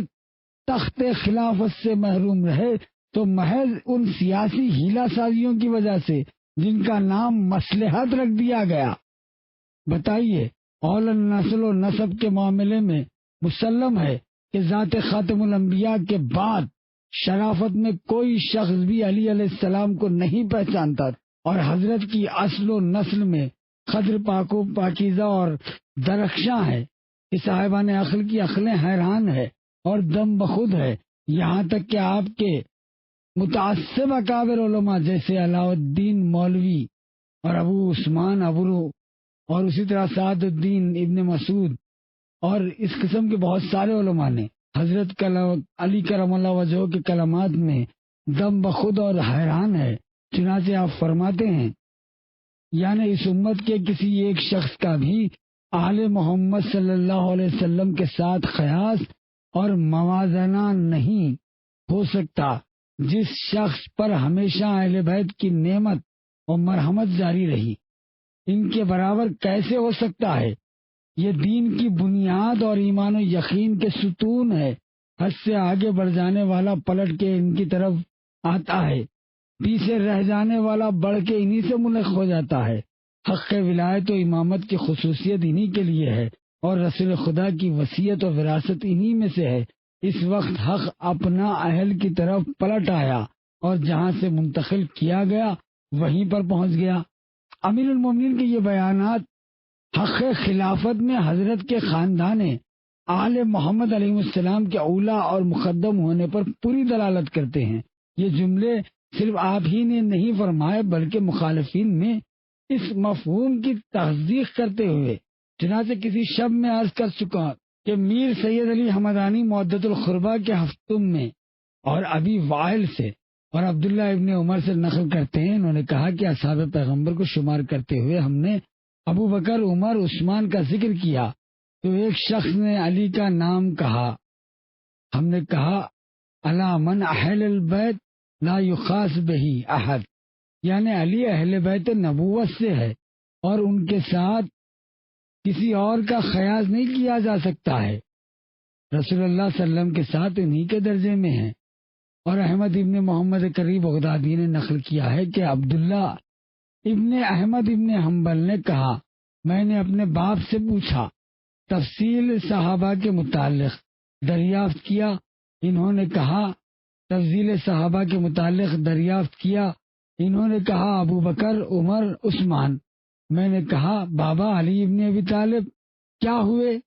تخت خلافت سے محروم رہے تو محض ان سیاسی ہیلا سازیوں کی وجہ سے جن کا نام مصلحت رکھ دیا گیا۔ بتائیے، اول نسل و نسب کے معاملے میں مسلم ہے کہ ذات خاتم الانبیاء کے بعد شرافت میں کوئی شخص بھی علی علیہ السلام کو نہیں پہچانتا، اور حضرت کی اصل و نسل میں قدر پاک و پاکیزہ اور درخشاں ہے کہ صاحبان عقل کی عقلیں حیران ہے اور دم بخود ہے، یہاں تک کہ آپ کے متعصب اکابر علماء جیسے علاء الدین مولوی اور ابو عثمان ابرو اور اسی طرح سعد الدین ابن مسعود اور اس قسم کے بہت سارے علماء نے حضرت علی کرم اللہ وجہہ کے کلمات میں دم بخود اور حیران ہے۔ چنانچہ آپ فرماتے ہیں، یعنی اس امت کے کسی ایک شخص کا بھی آل محمد صلی اللہ علیہ وسلم کے ساتھ قیاس اور موازنہ نہیں ہو سکتا، جس شخص پر ہمیشہ اہل بیت کی نعمت اور مرحمت جاری رہی، ان کے برابر کیسے ہو سکتا ہے؟ یہ دین کی بنیاد اور ایمان و یقین کے ستون ہے۔ حد سے آگے بڑھ جانے والا پلٹ کے ان کی طرف آتا ہے، پیچھے رہ جانے والا بڑھ کے انہی سے ملک ہو جاتا ہے۔ حق ولایت و امامت کی خصوصیت انہی کے لیے ہے اور رسول خدا کی وصیت و وراثت انہی میں سے ہے۔ اس وقت حق اپنا اہل کی طرف پلٹ آیا اور جہاں سے منتقل کیا گیا وہیں پر پہنچ گیا۔ امیر المومنین کے یہ بیانات حق خلافت میں حضرت کے خاندان آل محمد علیہ السلام کے اولا اور مقدم ہونے پر پوری دلالت کرتے ہیں۔ یہ جملے صرف آپ ہی نے نہیں فرمائے بلکہ مخالفین میں اس مفہوم کی تصدیق کرتے ہوئے، چنانچہ کسی شب میں عرض کر چکا کہ میر سید علی حمدانی معدت القربہ کے ہفتم میں اور ابی وائل سے اور عبداللہ ابن عمر سے نقل کرتے ہیں، انہوں نے کہا کہ اصحاب پیغمبر کو شمار کرتے ہوئے ہم نے ابو بکر، عمر، عثمان کا ذکر کیا تو ایک شخص نے علی کا نام کہا۔ ہم نے کہا الا من اہل البیت لا یخاص بہی احد، یعنی علی اہل بیت نبوت سے ہے اور ان کے ساتھ کسی اور کا خیاس نہیں کیا جا سکتا ہے، رسول اللہ صلی اللہ علیہ وسلم کے ساتھ انہی کے درجے میں ہیں۔ اور احمد ابن محمد قریب بغدادی نے نقل کیا ہے کہ عبداللہ ابن احمد ابن حنبل نے کہا، میں نے اپنے باپ سے پوچھا، تفصیل صحابہ کے متعلق دریافت کیا، انہوں نے کہا تفضیل صحابہ کے متعلق دریافت کیا، انہوں نے کہا ابو بکر، عمر، عثمان۔ میں نے کہا بابا علی ابن ابی طالب کیا ہوئے؟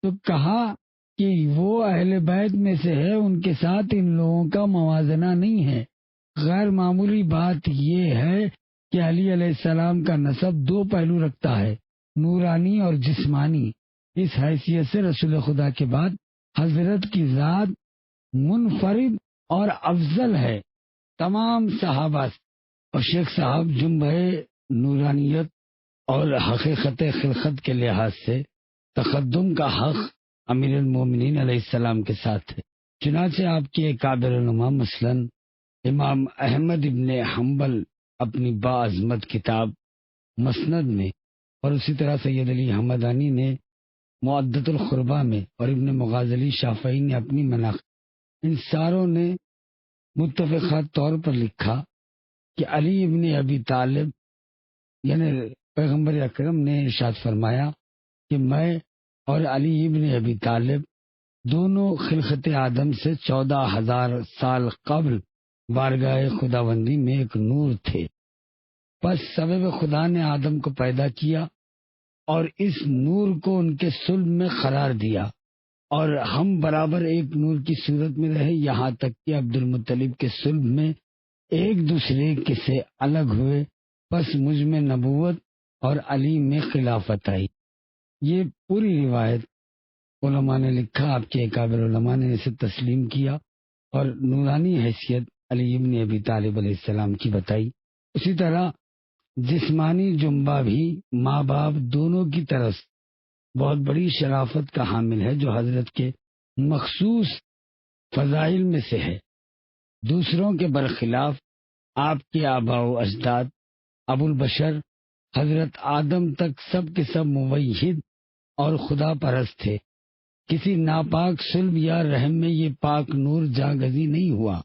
تو کہا کہ وہ اہل بیت میں سے ہے، ان کے ساتھ ان لوگوں کا موازنہ نہیں ہے۔ غیر معمولی بات یہ ہے کہ علی علیہ السلام کا نسب دو پہلو رکھتا ہے، نورانی اور جسمانی۔ اس حیثیت سے رسول خدا کے بعد حضرت کی ذات منفرد اور افضل ہے تمام صحابہ سے۔ اور شیخ صاحب جنبہ نورانیت اور حقیقت خلقت کے لحاظ سے تقدم کا حق امیر المومنین علیہ السلام کے ساتھ ہے۔ چنانچہ آپ کے اکابر علماء مثلاً امام احمد ابن حنبل اپنی باعظمت کتاب مسند میں، اور اسی طرح سید علی حمدانی نے معدت القربہ میں، اور ابن مغازلی شافعی نے اپنی مناقب، ان ساروں نے متفقہ طور پر لکھا کہ علی ابن ابی طالب، یعنی پیغمبر اکرم نے ارشاد فرمایا کہ میں اور علی ابن ابی طالب دونوں خلقت آدم سے 14,000 سال قبل بارگاہ خداوندی میں ایک نور تھے۔ پس سبب خدا نے آدم کو پیدا کیا اور اس نور کو ان کے صلب میں قرار دیا، اور ہم برابر ایک نور کی صورت میں رہے، یہاں تک کہ عبد المطلب کے صلب میں ایک دوسرے کے سے الگ ہوئے۔ پس مجھ میں نبوت اور علی میں خلافت آئی۔ یہ پوری روایت علماء نے لکھا، آپ کے اکابر علماء نے اسے تسلیم کیا اور نورانی حیثیت علی ابن ابی طالب علیہ السلام کی بتائی۔ اسی طرح جسمانی جنبہ بھی ماں باپ دونوں کی طرف بہت بڑی شرافت کا حامل ہے، جو حضرت کے مخصوص فضائل میں سے ہے۔ دوسروں کے برخلاف آپ کے آباء و اجداد ابو البشر حضرت آدم تک سب کے سب موحد اور خدا پرست تھے. کسی ناپاک صلب یا رحم میں یہ پاک نور جاگزی نہیں ہوا.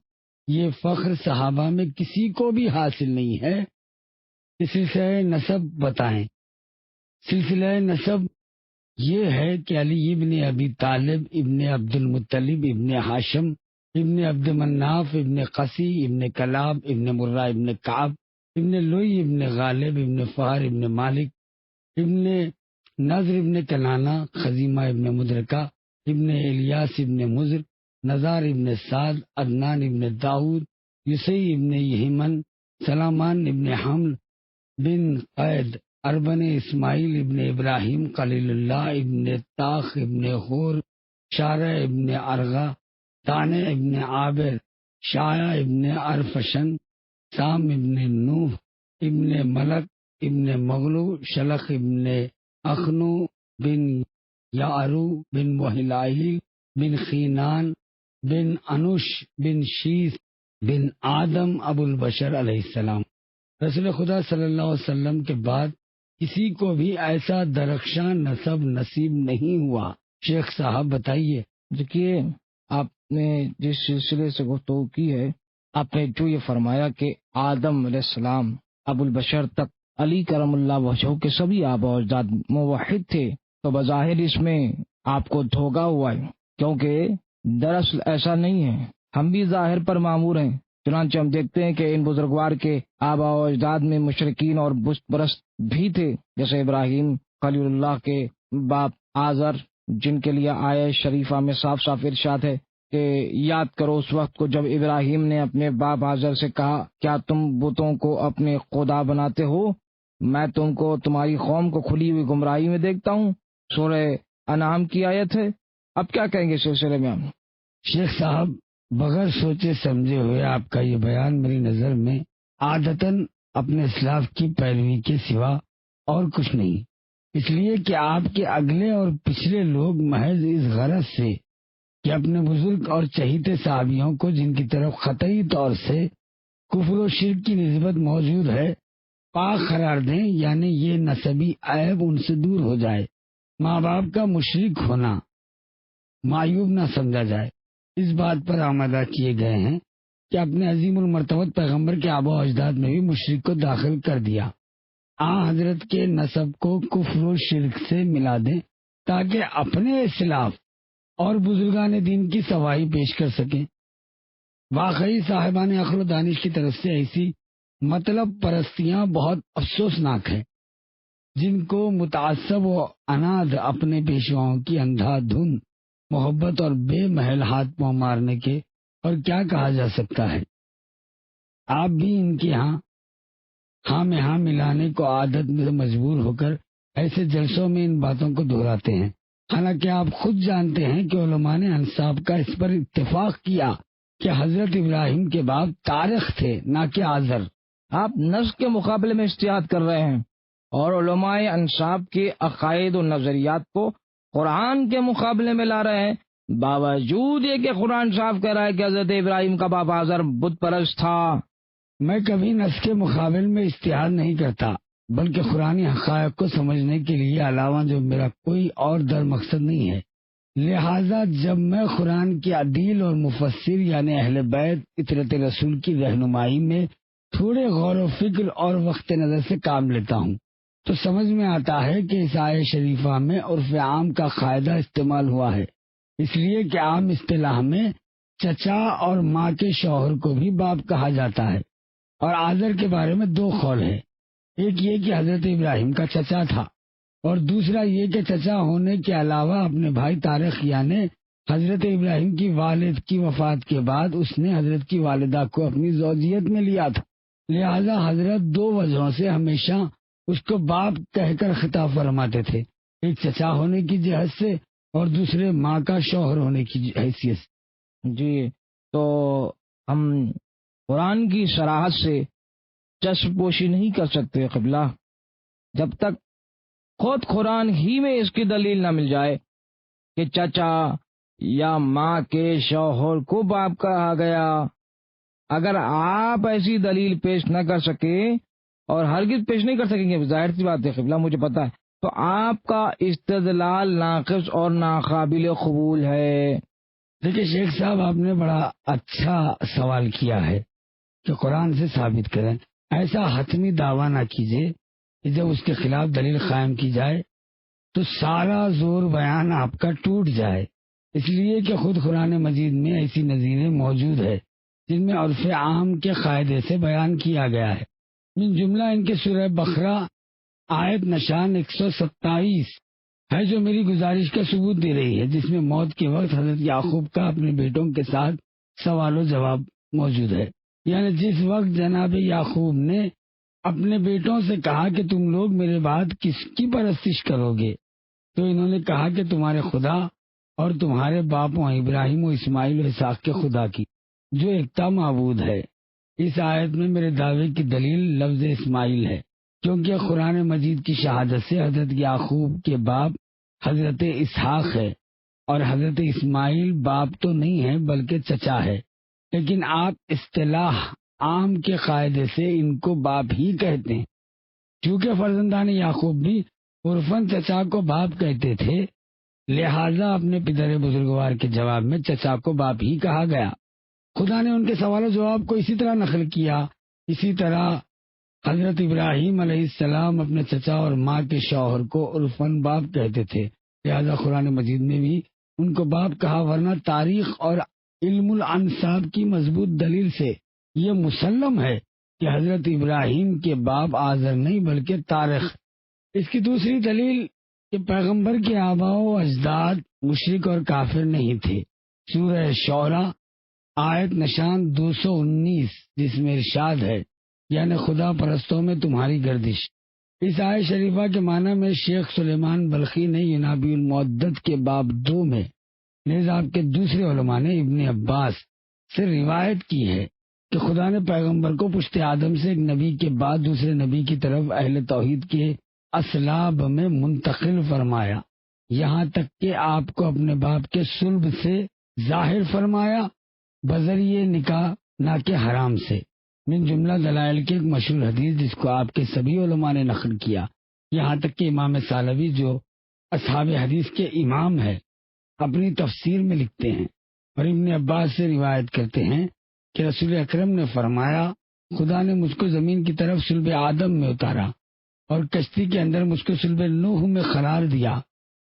یہ فخر صحابہ میں کسی کو بھی حاصل نہیں ہے. سلسلہ نسب بتائیں. سلسلہ نسب یہ ہے کہ علی ابن ابی طالب ابن عبد المطلب ابن ہاشم ابن عبد مناف ابن قسی ابن کلاب ابن مرہ ابن کعب ابن لوئی ابن غالب ابن فہر ابن مالک ابن نضر ابن کنانہ خزیمہ ابن مدرکہ ابن الیاس ابن مضر نزار ابن سعد عدنان ابن داود یوسی ابن یہمن سلامان ابن حمل بن قید اربن اسماعیل ابن ابراہیم خلیل اللہ ابن طاخ ابن حور شارع ابن ارغا دانع ابن عابر شایا ابن ارفشن سام ابن نوح ابن ملک ابن مغلو شلخ ابن اخنو بن یعرو بن وہلائل بن خینان بن انوش بن شیس بن آدم ابو البشر علیہ السلام. رسول خدا صلی اللہ علیہ وسلم کے بعد کسی کو بھی ایسا درخشاں نسب نصیب نہیں ہوا. شیخ صاحب بتائیے. دیکھیے، آپ نے جس سلسلے سے گفتگو کی ہے، آپ نے جو یہ فرمایا کہ آدم علیہ السلام ابو البشر تک علی کرم اللہ وجہہ کے سبھی آباء و اجداد موحد تھے، تو بظاہر اس میں آپ کو دھوکا ہوا ہے، کیونکہ دراصل ایسا نہیں ہے. ہم بھی ظاہر پر معمور ہیں. چنانچہ ہم دیکھتے ہیں کہ ان بزرگوار کے آباء و اجداد میں مشرکین اور بت پرست بھی تھے، جیسے ابراہیم خلیل اللہ کے باپ آزر، جن کے لیے آیہ شریفہ میں صاف صاف ارشاد ہے کہ یاد کرو اس وقت کو جب ابراہیم نے اپنے باپ آزر سے کہا، کیا تم بتوں کو اپنے خدا بناتے ہو؟ میں تم کو تمہاری قوم کو کھلی ہوئی گمراہی میں دیکھتا ہوں. سورہ انعام کی آیت ہے. اب کیا کہیں گے اس سلسلے میں ہم؟ شیخ صاحب، بغیر سوچے سمجھے ہوئے آپ کا یہ بیان میری نظر میں عادتاً اپنے اسلاف کی پیروی کے سوا اور کچھ نہیں. اس لیے کہ آپ کے اگلے اور پچھلے لوگ محض اس غرض سے کہ اپنے بزرگ اور چہیتے صحابیوں کو، جن کی طرف قطعی طور سے کفر و شرک کی نسبت موجود ہے، پاک قرار دیں، یعنی یہ نسبی عیب ان سے دور ہو جائے، ماں باپ کا مشرک ہونا معیوب نہ سمجھا جائے. اس بات پر آمادہ کیے گئے ہیں کہ اپنے عظیم المرتبت پیغمبر کے آباء و اجداد میں بھی مشرک کو داخل کر دیا. حضرت کے نسب کو کفر و شرک سے ملا دیں تاکہ اپنے اسلاف اور بزرگان دین کی صفائی پیش کر سکیں. واقعی صاحبان عقل و دانش کی طرف سے ایسی مطلب پرستیاں بہت افسوسناک ہیں، جن کو متعصب و اناد اپنے پیشواؤں کی اندھا دھن محبت اور بے محل ہاتھ پاؤں مارنے کے اور کیا کہا جا سکتا ہے. آپ بھی ان کے ہاں میں ہاں ملانے کو عادت میں مجبور ہو کر ایسے جلسوں میں ان باتوں کو دہراتے ہیں، حالانکہ آپ خود جانتے ہیں کہ علماء نے انصاب کا اس پر اتفاق کیا کہ حضرت ابراہیم کے باپ طارق تھے، نہ کہ آزر. آپ نص کے مقابلے میں اجتہاد کر رہے ہیں اور علماء انصاب کے عقائد و نظریات کو قرآن کے مقابلے میں لا رہے ہیں، باوجود یہ کہ قرآن صاف کہہ رہا ہے کہ حضرت ابراہیم کا باپ آزر بت پرست تھا. میں کبھی نص کے مقابل میں اجتہاد نہیں کرتا، بلکہ قرآنی حقائق کو سمجھنے کے لیے علاوہ جو میرا کوئی اور در مقصد نہیں ہے. لہذا جب میں قرآن کے عدیل اور مفسر یعنی اہل بیت اطرت رسول کی رہنمائی میں تھوڑے غور و فکر اور وقت نظر سے کام لیتا ہوں تو سمجھ میں آتا ہے کہ اس آیہ شریفہ میں عرف عام کا قاعدہ استعمال ہوا ہے، اس لیے کہ عام اصطلاح میں چچا اور ماں کے شوہر کو بھی باپ کہا جاتا ہے. اور آزر کے بارے میں دو قول ہے، ایک یہ کہ حضرت ابراہیم کا چچا تھا، اور دوسرا یہ کہ چچا ہونے کے علاوہ اپنے بھائی طارق یعنی حضرت ابراہیم کی والد کی وفات کے بعد اس نے حضرت کی والدہ کو اپنی زوجیت میں لیا تھا. لہذا حضرت دو وجہوں سے ہمیشہ اس کو باپ کہہ کر خطاب فرماتے تھے، ایک چچا ہونے کی جہت سے اور دوسرے ماں کا شوہر ہونے کی حیثیت سے. جی، تو ہم قرآن کی صراحت سے چشم پوشی نہیں کر سکتے قبلہ جب تک خود قرآن ہی میں اس کی دلیل نہ مل جائے کہ چچا یا ماں کے شوہر کو باپ کہا گیا. اگر آپ ایسی دلیل پیش نہ کر سکے اور ہرگز پیش نہیں کر سکیں گے، ظاہر سی بات ہے قبلہ مجھے پتا ہے، تو آپ کا استدلال ناقص اور ناقابل قبول ہے۔ دیکھیے شیخ صاحب، آپ نے بڑا اچھا سوال کیا ہے کہ قرآن سے ثابت کریں۔ ایسا حتمی دعویٰ نہ کیجیے کہ جب اس کے خلاف دلیل قائم کی جائے تو سارا زور بیان آپ کا ٹوٹ جائے، اس لیے کہ خود قرآن مجید میں ایسی نظیریں موجود ہے جن میں عرف عام کے قاعدے سے بیان کیا گیا ہے۔ من جملہ ان کے سورہ بقرہ آیت نشان 127 ہے جو میری گزارش کا ثبوت دے رہی ہے، جس میں موت کے وقت حضرت یعقوب کا اپنے بیٹوں کے ساتھ سوال و جواب موجود ہے۔ یعنی جس وقت جناب یعقوب نے اپنے بیٹوں سے کہا کہ تم لوگ میرے بعد کس کی پرستش کرو گے، تو انہوں نے کہا کہ تمہارے خدا اور تمہارے باپوں ابراہیم و اسماعیل و اسحاق کے خدا کی، جو ایکتا معبود ہے۔ اس آیت میں میرے دعوے کی دلیل لفظ اسماعیل ہے، کیونکہ قرآن مجید کی شہادت سے حضرت یعقوب کے باپ حضرت اسحاق ہے، اور حضرت اسماعیل باپ تو نہیں ہے بلکہ چچا ہے، لیکن آپ اصطلاح عام کے قاعدے سے ان کو باپ ہی کہتے ہیں۔ چونکہ فرزندان یعقوب بھی عرفاً چچا کو باپ کہتے تھے، لہذا اپنے پدر بزرگوار کے جواب میں چچا کو باپ ہی کہا گیا۔ خدا نے ان کے سوال و جواب کو اسی طرح نقل کیا۔ اسی طرح حضرت ابراہیم علیہ السلام اپنے چچا اور ماں کے شوہر کو عرفاً باپ کہتے تھے، لہذا قرآن مجید میں بھی ان کو باپ کہا، ورنہ تاریخ اور علم الانساب کی مضبوط دلیل سے یہ مسلم ہے کہ حضرت ابراہیم کے باپ آزر نہیں بلکہ طارق۔ اس کی دوسری دلیل کہ پیغمبر کے آباء و اجداد مشرک اور کافر نہیں تھے۔ سورہ شعراء آیت نشان 219 جس میں ارشاد ہے، یعنی خدا پرستوں میں تمہاری گردش۔ اس آیت شریفہ کے معنی میں شیخ سلیمان بلخی نے ینابی المعدت کے باب 2 میں، نیز آپ کے دوسرے علماء نے ابن عباس سے روایت کی ہے کہ خدا نے پیغمبر کو پشت آدم سے ایک نبی کے بعد دوسرے نبی کی طرف اہل توحید کے اسلاب میں منتقل فرمایا، یہاں تک کہ آپ کو اپنے باپ کے صلب سے ظاہر فرمایا، بذریعہ نکاح نہ کہ حرام سے۔ من جملہ دلائل کی ایک مشہور حدیث جس کو آپ کے سبھی علماء نے نقل کیا، یہاں تک کہ امام سالوی جو اصحاب حدیث کے امام ہے اپنی تفسیر میں لکھتے ہیں اور ابن عباس سے روایت کرتے ہیں کہ رسول اکرم نے فرمایا، خدا نے مجھ کو زمین کی طرف صلب آدم میں اتارا اور کشتی کے اندر مجھ کو صلب نوح میں قرار دیا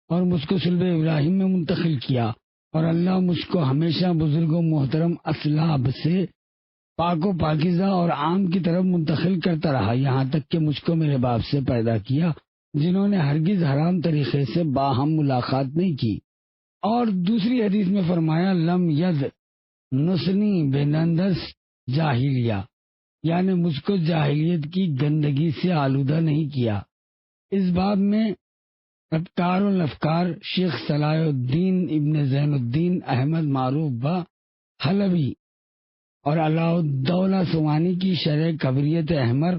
اور مجھ کو صلب ابراہیم میں منتقل کیا، اور اللہ مجھ کو ہمیشہ بزرگ و محترم اسلاب سے پاک و پاکیزہ اور عام کی طرف منتقل کرتا رہا، یہاں تک کہ مجھ کو میرے باپ سے پیدا کیا جنہوں نے ہرگز حرام طریقے سے باہم ملاقات نہیں کی۔ اور دوسری حدیث میں فرمایا، لم ید نسنی بے نندس جاہلیہ، یعنی مجھ کو جاہلیت کی گندگی سے آلودہ نہیں کیا۔ اس باب میں ابکار الافکار شیخ صلاح الدین ابن زین الدین احمد معروف با حلبی اور علاء الدولہ سوانی کی شرح کبریت احمر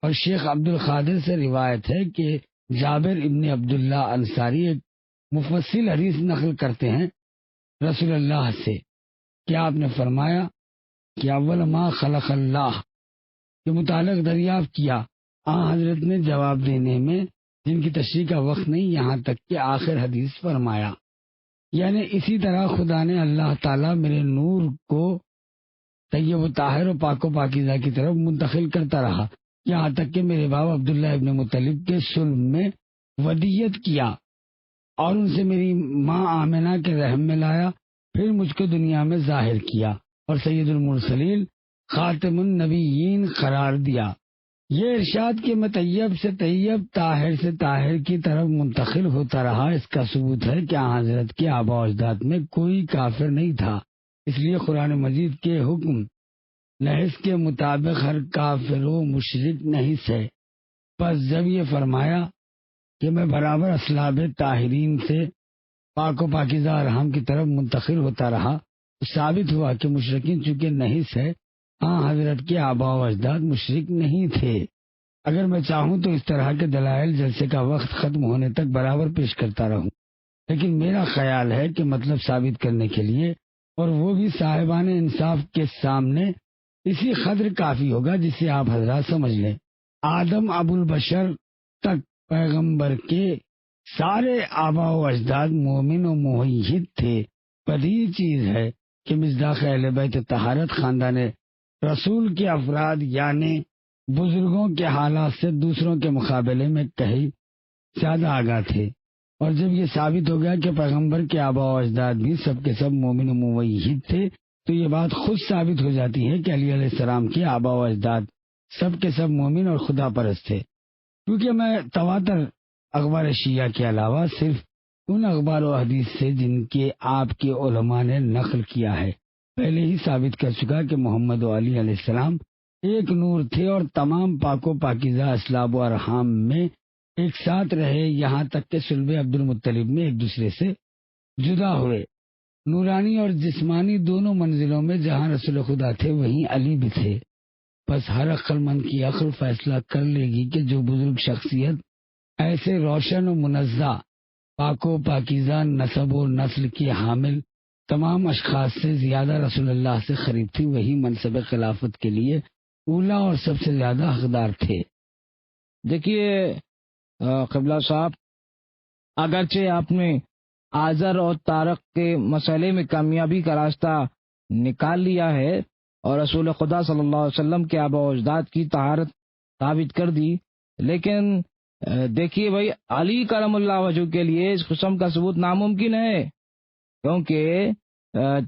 اور شیخ عبد القادر سے روایت ہے کہ جابر ابن عبداللہ انصاری ایک مفصل حدیث نقل کرتے ہیں رسول اللہ سے کہ آپ نے فرمایا کہ اول ما خلق اللہ کے متعلق دریافت کیا، حضرت نے جواب دینے میں جن کی تشریح کا وقت نہیں، یہاں تک کہ آخر حدیث فرمایا، یعنی اسی طرح خدا نے اللہ تعالیٰ میرے نور کو طیب و طاہر و پاک و پاکیزہ کی طرف منتقل کرتا رہا، یہاں تک کہ میرے باپ عبداللہ ابن مطلب کے صلب میں ودیت کیا اور ان سے میری ماں آمنہ کے رحم میں لایا، پھر مجھ کو دنیا میں ظاہر کیا اور سید المرسلین خاتم النبیین قرار دیا۔ یہ ارشاد کہ میں طیب سے طیب طاہر سے طاہر کی طرف منتقل ہوتا رہا، اس کا ثبوت ہے کہ حضرت کے آباء و اجداد میں کوئی کافر نہیں تھا، اس لیے قرآن مجید کے حکم نحس کے مطابق ہر کافر و مشرک نحس ہے۔ پس جب یہ فرمایا کہ میں برابر اسلاب طاہرین سے پاک و پاکیزہ ارحام کی طرف منتقل ہوتا رہا، تو ثابت ہوا کہ مشرکین چونکہ نحس ہے، حضرت کے آباء و اجداد مشرک نہیں تھے۔ اگر میں چاہوں تو اس طرح کے دلائل جلسے کا وقت ختم ہونے تک برابر پیش کرتا رہوں، لیکن میرا خیال ہے کہ مطلب ثابت کرنے کے لیے اور وہ بھی صاحبان انصاف کے سامنے اسی قدر کافی ہوگا جسے آپ حضرات سمجھ لیں۔ آدم ابو البشر تک پیغمبر کے سارے آبا و اجداد مومن و موحد تھے۔ بدیہی چیز ہے کہ مصداق اہل بیت طہارت خاندان رسول کے افراد یعنی بزرگوں کے حالات سے دوسروں کے مقابلے میں کہیں زیادہ آگاہ تھے، اور جب یہ ثابت ہو گیا کہ پیغمبر کے آبا و اجداد بھی سب کے سب مومن و موحد تھے، تو یہ بات خود ثابت ہو جاتی ہے کہ علی علیہ السلام کے آبا و اجداد سب کے سب مومن اور خدا پرست تھے۔ کیونکہ میں تواتر اخبار شیعہ کے علاوہ صرف ان اخبار و حدیث سے جن کے آپ کے علماء نے نقل کیا ہے پہلے ہی ثابت کر چکا کہ محمد و علی علیہ السلام ایک نور تھے اور تمام پاک و پاکیزہ اسلاب و ارحام میں ایک ساتھ رہے، یہاں تک کہ صلب عبد المطلب میں ایک دوسرے سے جدا ہوئے۔ نورانی اور جسمانی دونوں منزلوں میں جہاں رسول خدا تھے وہیں علی بھی تھے۔ بس ہر عقل مند کی عقل فیصلہ کر لے گی کہ جو بزرگ شخصیت ایسے روشن و منزہ پاک و پاکیزہ نسب و نسل کی حامل تمام اشخاص سے زیادہ رسول اللہ سے قریب تھی، وہی منصب خلافت کے لیے اولا اور سب سے زیادہ حقدار تھے۔ دیکھیے قبلہ صاحب، اگرچہ آپ نے آذر اور طارق کے مسئلے میں کامیابی کا راستہ نکال لیا ہے اور رسول خدا صلی اللہ علیہ وسلم کے آبا و اجداد کی طہارت ثابت کر دی، لیکن دیکھیے بھائی، علی کرم اللہ وجہ کے لیے اس قسم کا ثبوت ناممکن ہے، کیونکہ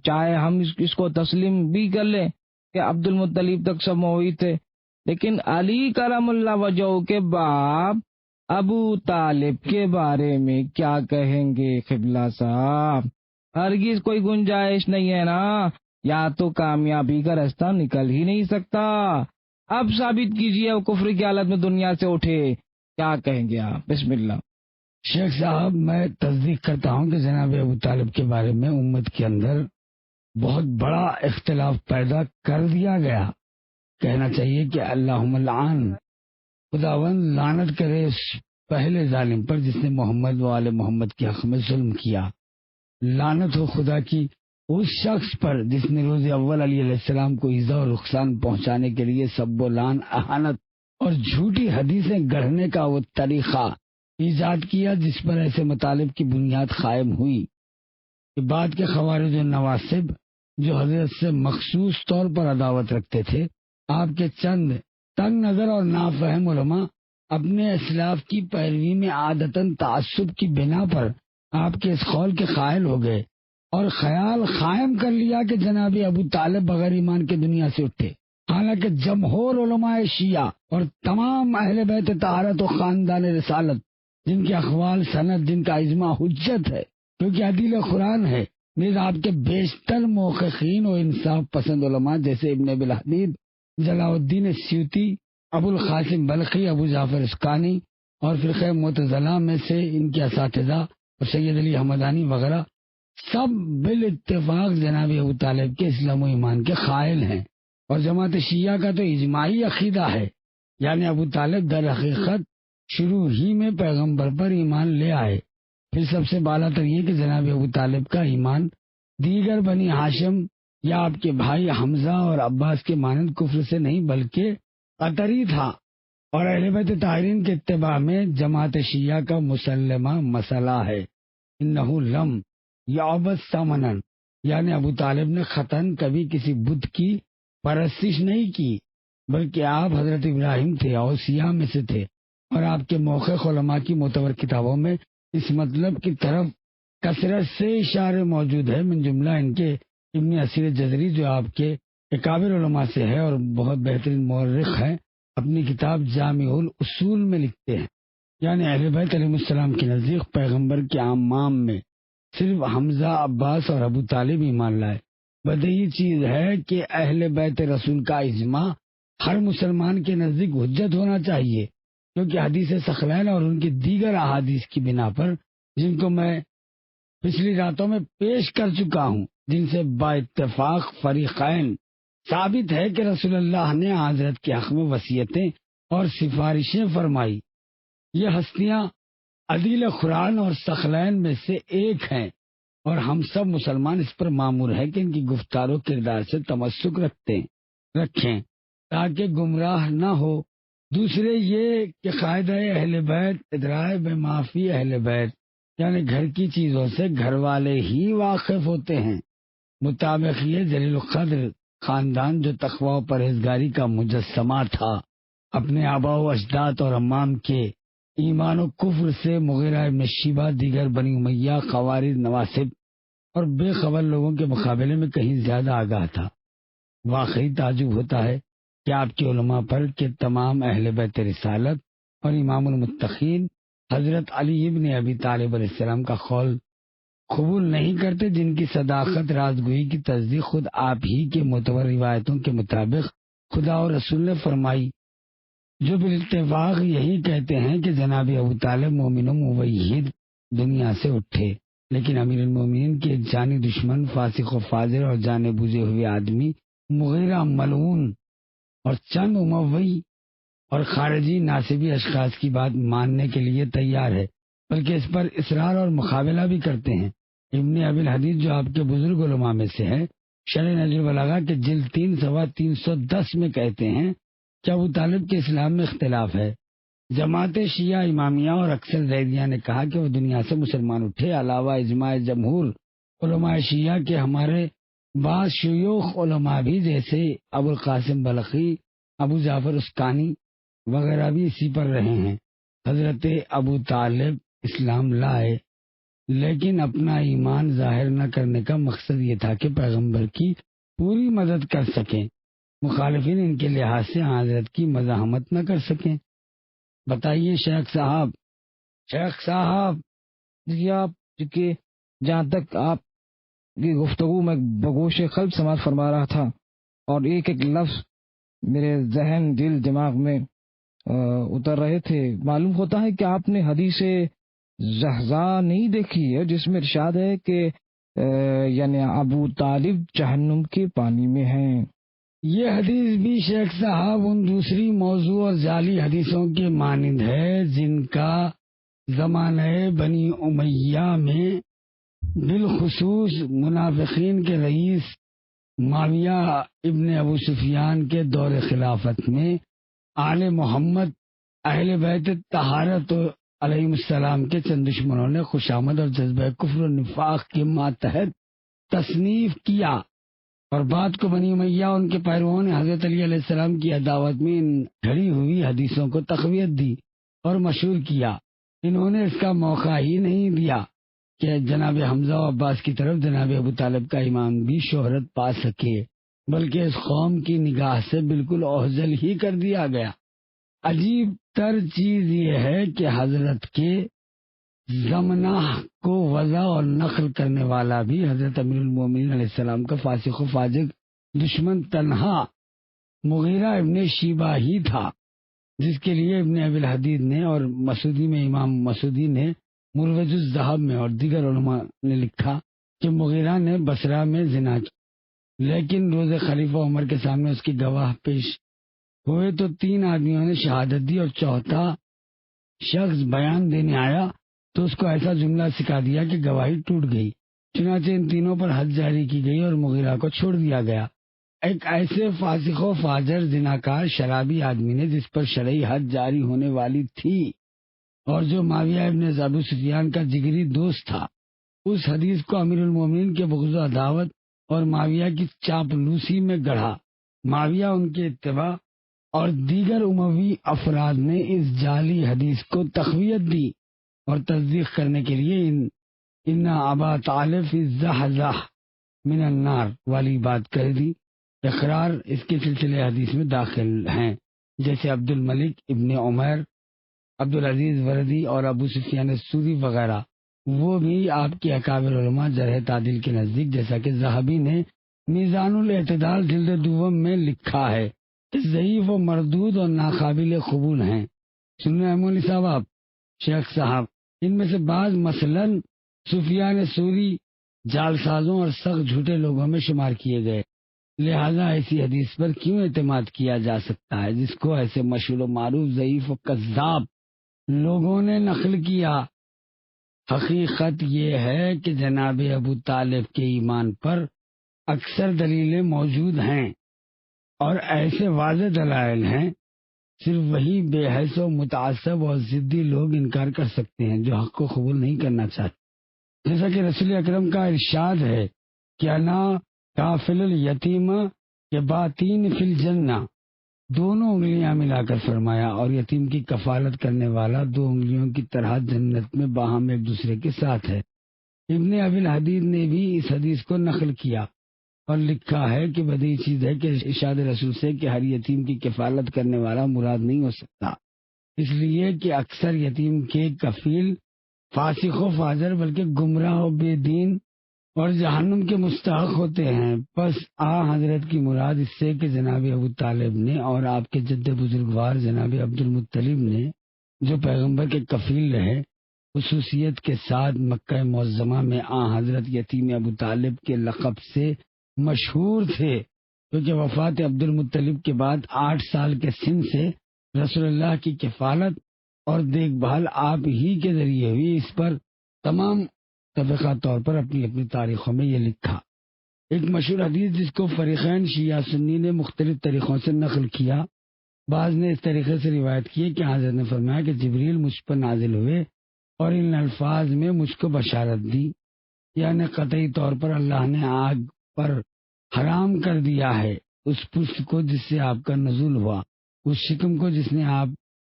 چاہے ہم اس کو تسلیم بھی کر لیں کہ عبد المطلب تک سب موحد تھے، لیکن علی کرم اللہ وجہ کے باپ ابو طالب کے بارے میں کیا کہیں گے قبلہ صاحب؟ ہرگز کوئی گنجائش نہیں ہے نا، یا تو کامیابی کا راستہ نکل ہی نہیں سکتا۔ اب ثابت کیجیے وہ کفر کی حالت میں دنیا سے اٹھے، کیا کہیں گے آپ؟ بسم اللہ۔ شیخ صاحب، میں تصدیق کرتا ہوں کہ جناب ابو طالب کے بارے میں امت کے اندر بہت بڑا اختلاف پیدا کر دیا گیا۔ کہنا چاہیے کہ اللہم لعن، خداوند لعنت کرے اس پہلے ظالم پر جس نے محمد و آل محمد کے حق میں ظلم کیا۔ لعنت ہو خدا کی اس شخص پر جس نے روز اول علی علیہ السلام کو ایذا اور نقصان پہنچانے کے لیے سب و لعن، اہانت اور جھوٹی حدیثیں گڑھنے کا وہ طریقہ ایجاد کیا جس پر ایسے مطالب کی بنیاد قائم ہوئی۔ بعد کے خوارج و نواسب جو حضرت سے مخصوص طور پر عداوت رکھتے تھے، آپ کے چند تنگ نظر اور نافہم علماء اپنے اسلاف کی پیروی میں عادتاً تعصب کی بنا پر آپ کے اس قول کے قائل ہو گئے اور خیال قائم کر لیا کہ جناب ابو طالب بغیر ایمان کے دنیا سے اٹھے، حالانکہ جمہور علماء شیعہ اور تمام اہل بیت طہارت و خاندان رسالت جن کے اقوال سند، جن کا اجماع حجت ہے کیونکہ عدیل قرآن ہے، نیز آپ کے بیشتر محققین و انصاف پسند علماء جیسے ابن ابی الحدید، جلال الدین سیوطی، ابو القاسم بلخی، ابو جعفر اسکانی اور فرقہ معتزلہ میں سے ان کے اساتذہ اور سید علی حمدانی وغیرہ سب بالاتفاق جناب ابو طالب کے اسلام و ایمان کے قائل ہیں، اور جماعت شیعہ کا تو اجماعی عقیدہ ہے، یعنی ابو طالب در حقیقت شروع ہی میں پیغمبر پر ایمان لے آئے۔ پھر سب سے بالا تر یہ کہ جناب ابو طالب کا ایمان دیگر بنی ہاشم یا آپ کے بھائی حمزہ اور عباس کے مانند کفر سے نہیں بلکہ قطری تھا، اور اہل بیت طاہرین کے اتباع میں جماعت شیعہ کا مسلمہ مسئلہ ہے۔ انہ لم یعبد ثمنا، یعنی ابو طالب نے قطعاً کبھی کسی بت کی پرستش نہیں کی، بلکہ آپ حضرت ابراہیم تھے، اوصیاء میں سے تھے، اور آپ کے موقع علماء کی معتبر کتابوں میں اس مطلب کی طرف کثرت سے اشارے موجود ہے، من جملہ ان کے ابن اسیر جزری جو آپ کے اکابر علماء سے ہے اور بہت بہترین مورخ ہیں، اپنی کتاب جامع الاصول میں لکھتے ہیں، یعنی اہل بیت علیہ السلام کے نزدیک پیغمبر کے عامام میں صرف حمزہ، عباس اور ابو طالب ایمان لائے۔ بدیہی چیز ہے کہ اہل بیت رسول کا اجماع ہر مسلمان کے نزدیک حجت ہونا چاہیے، کیونکہ حدیث ثقلین اور ان کی دیگر احادیث کی بنا پر جن کو میں پچھلی راتوں میں پیش کر چکا ہوں، جن سے با اتفاق فریقین ثابت ہے کہ رسول اللہ نے حضرت کے حق میں وصیتیں اور سفارشیں فرمائی۔ یہ ہستیاں عدیل قرآن اور ثقلین میں سے ایک ہیں، اور ہم سب مسلمان اس پر مامور ہیں کہ ان کی گفتار و کردار سے تمسک رکھتے ہیں۔ رکھیں تاکہ گمراہ نہ ہو۔ دوسرے یہ کہ قاعدہ اہل بیت ادرائے بے معافی اہل بیت یعنی گھر کی چیزوں سے گھر والے ہی واقف ہوتے ہیں۔ مطابق یہ جلیل القدر خاندان جو تقوی و پرہیزگاری کا مجسمہ تھا، اپنے آبا و اجداد اور امام کے ایمان و کفر سے مغیرہ ابن شیبہ، دیگر بنی امیہ، خوارج، نواسب اور بے خبر لوگوں کے مقابلے میں کہیں زیادہ آگاہ تھا۔ واقعی تعجب ہوتا ہے کہ آپ کے علماء پر کہ تمام اہل بیت رسالت اور امام المتقین حضرت علی ابن ابی طالب علیہ السلام کا قول قبول نہیں کرتے، جن کی صداقت رازگوئی کی تصدیق خود آپ ہی کے معتبر روایتوں کے مطابق خدا اور رسول نے فرمائی، جو بالاتفاق یہی کہتے ہیں کہ جناب ابو طالب مومن و موحد دنیا سے اٹھے، لیکن امیر المومنین کے جانی دشمن، فاسق و فاجر اور جانے بوجھے ہوئے آدمی مغیرہ ملعون اور چند اموی اور خارجی ناصبی اشخاص کی بات ماننے کے لیے تیار ہے، بلکہ اس پر اصرار اور مقابلہ بھی کرتے ہیں۔ ابن ابی الحدیث جو آپ کے بزرگ علماء میں سے ہے، شرح نہج البلاغہ کے جلد 3 صفحہ 310 میں کہتے ہیں کہ ابو طالب کے اسلام میں اختلاف ہے۔ جماعت شیعہ امامیہ اور اکثر زیدیہ نے کہا کہ وہ دنیا سے مسلمان اٹھے، علاوہ اجماع جمہور علماء شیعہ کے ہمارے بعض شیوخ علماء بھی جیسے ابو القاسم بلخی، ابو جعفر اسکانی وغیرہ بھی اسی پر رہے ہیں۔ حضرت ابو طالب اسلام لائے، لیکن اپنا ایمان ظاہر نہ کرنے کا مقصد یہ تھا کہ پیغمبر کی پوری مدد کر سکیں، مخالفین ان کے لحاظ سے حضرت کی مزاحمت نہ کر سکیں۔ بتائیے شیخ صاحب جی آپ کہ جہاں تک آپ کی گفتگو میں بگوش قلب سماعت فرما رہا تھا اور ایک ایک لفظ میرے ذہن دل دماغ میں اتر رہے تھے، معلوم ہوتا ہے کہ آپ نے حدیث زحزہ نہیں دیکھی ہے جس میں ارشاد ہے کہ یعنی ابو طالب جہنم کے پانی میں ہیں۔ یہ حدیث بھی شیخ صاحب ان دوسری موضوع اور جعلی حدیثوں کے مانند ہے جن کا زمانہ بنی امیہ میں بالخصوص منافقین کے رئیس معاویہ ابن ابو سفیان کے دور خلافت میں آل محمد اہل بیت طہارت علیہ السلام کے چند دشمنوں نے خوشامد اور جذبہ کفر و نفاق کے ماتحت تصنیف کیا اور بات کو بنی امیہ ان کے پیرووں نے حضرت علی علیہ السلام کی عداوت میں ان گھڑی ہوئی حدیثوں کو تقویت دی اور مشہور کیا۔ انہوں نے اس کا موقع ہی نہیں دیا کہ جناب حمزہ و عباس کی طرف جناب ابو طالب کا ایمان بھی شہرت پا سکے، بلکہ اس قوم کی نگاہ سے بالکل اوحجل ہی کر دیا گیا۔ عجیب تر چیز یہ ہے کہ حضرت کے زمنہ کو وضع اور نقل کرنے والا بھی حضرت امیر المومنین علیہ السلام کا فاسق و فاجر دشمن تنہا مغیرہ ابن شیبہ ہی تھا، جس کے لیے ابن ابی الحدیث نے اور مسعودی میں امام مسعودی نے مروج الذہب میں اور دیگر علماء نے لکھا کہ مغیرہ نے بصرہ میں زنا کی، لیکن روز خلیفہ عمر کے سامنے اس کی گواہ پیش ہوئے تو 3 آدمیوں نے شہادت دی اور چوتھا شخص بیان دینے آیا تو اس کو ایسا جملہ سکھا دیا کہ گواہی ٹوٹ گئی۔ چنانچہ ان تینوں پر حد جاری کی گئی اور مغیرہ کو چھوڑ دیا گیا۔ ایک ایسے فاسق و فاجر زناکار شرابی آدمی نے جس پر شرعی حد جاری ہونے والی تھی اور جو معاویہ ابن ابو سفیان کا جگری دوست تھا، اس حدیث کو امیر المومنین کے بغض و عداوت اور معاویہ کی چاپلوسی میں گڑھا۔ معاویہ، ان کے اتباع اور دیگر اموی افراد نے اس جعلی حدیث کو تقویت دی اور تصدیق کرنے کے لیے ان ابا طالب فی الزحزح من النار والی بات کر دی۔ اقرار اس کے سلسلے حدیث میں داخل ہیں، جیسے عبد الملک ابن عمیر، عبدالعزیز وردی اور ابو سفیان السوری وغیرہ۔ وہ بھی آپ کے اکابر علماء جرح تعدیل کے نزدیک، جیسا کہ ذہبی نے میزان الاعتدال جلد دوم میں لکھا ہے، ضعیف و مردود اور ناقابل قبول ہیں۔ سننے مولی صاحب، شیخ صاحب، ان میں سے بعض مثلاً سفیان سوری جال سازوں اور سخت جھوٹے لوگوں میں شمار کیے گئے، لہذا ایسی حدیث پر کیوں اعتماد کیا جا سکتا ہے جس کو ایسے مشہور و معروف ضعیف و کذاب لوگوں نے نقل کیا؟ حقیقت یہ ہے کہ جناب ابو طالب کے ایمان پر اکثر دلیلیں موجود ہیں اور ایسے واضح دلائل ہیں، صرف وہی بے حیث و متعصب اور ضدی لوگ انکار کر سکتے ہیں جو حق کو قبول نہیں کرنا چاہتے۔ جیسا کہ رسول اکرم کا ارشاد ہے کہ انا کافل الیتیم کے باتین فی الجنہ، دونوں انگلیاں ملا کر فرمایا، اور یتیم کی کفالت کرنے والا دو انگلیوں کی طرح جنت میں باہم ایک دوسرے کے ساتھ ہے۔ ابن ابی الحدید نے بھی اس حدیث کو نقل کیا اور لکھا ہے کہ بدیہی چیز ہے کہ ارشاد رسول سے کہ ہر یتیم کی کفالت کرنے والا مراد نہیں ہو سکتا، اس لیے کہ اکثر یتیم کے کفیل فاسق و فاجر بلکہ گمراہ و بے دین اور جہنم کے مستحق ہوتے ہیں۔ پس حضرت کی مراد اس سے کہ جناب ابو طالب نے اور آپ کے جد بزرگوار جناب عبد المطلب نے جو پیغمبر کے کفیل رہے، خصوصیت کے ساتھ مکہ معظمہ میں حضرت یتیم ابو طالب کے لقب سے مشہور تھے، کیونکہ وفات عبد المطلب کے بعد 8 سال کے سن سے رسول اللہ کی کفالت اور دیکھ بھال آپ ہی کے ذریعے ہوئی۔ اس پر تمام طبقہ طور پر اپنی اپنی تاریخوں میں یہ لکھا۔ ایک مشہور حدیث جس کو فریقین شیعہ سنی نے مختلف طریقوں سے نقل کیا، بعض نے اس طریقے سے روایت کی کہ حضرت نے فرمایا کہ جبریل مجھ پر نازل ہوئے اور ان الفاظ میں مجھ کو بشارت دی، یعنی قطعی طور پر اللہ نے آگ پر حرام کر دیا ہے اس پشت کو جس سے آپ کا نزول ہوا، اس شکم کو جس نے آپ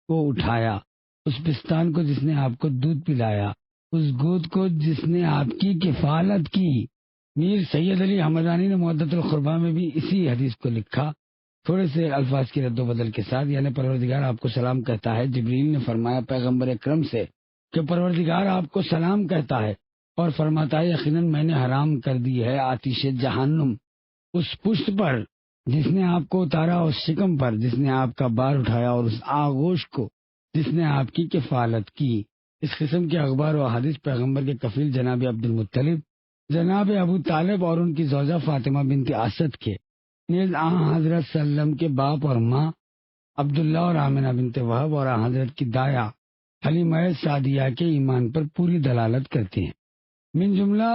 کو اٹھایا، اس پستان کو جس نے آپ کو دودھ پلایا، اس گود کو جس نے آپ کی کفالت کی۔ میر سید علی حمدانی نے مودۃ القربہ میں بھی اسی حدیث کو لکھا، تھوڑے سے الفاظ کی رد و بدل کے ساتھ، یعنی پروردگار آپ کو سلام کہتا ہے۔ جبریل نے فرمایا پیغمبر اکرم سے کہ پروردگار آپ کو سلام کہتا ہے اور فرماتا ہے یقیناً میں نے حرام کر دی ہے آتش جہنم اس پشت پر جس نے آپ کو اتارا، اس شکم پر جس نے آپ کا بار اٹھایا، اور اس آغوش کو جس نے آپ کی کفالت کی۔ اس قسم کے اخبار و احادیث پیغمبر کے کفیل جناب عبد المطلب، جناب ابو طالب اور ان کی زوجہ فاطمہ بنت اسد کے، نیز حضرت صلی اللہ علیہ وسلم کے باپ اور ماں عبداللہ اور آمنہ بنت وہب اور حضرت کی دایا حلیمہ سعدیہ کے ایمان پر پوری دلالت کرتے ہیں۔ من جملہ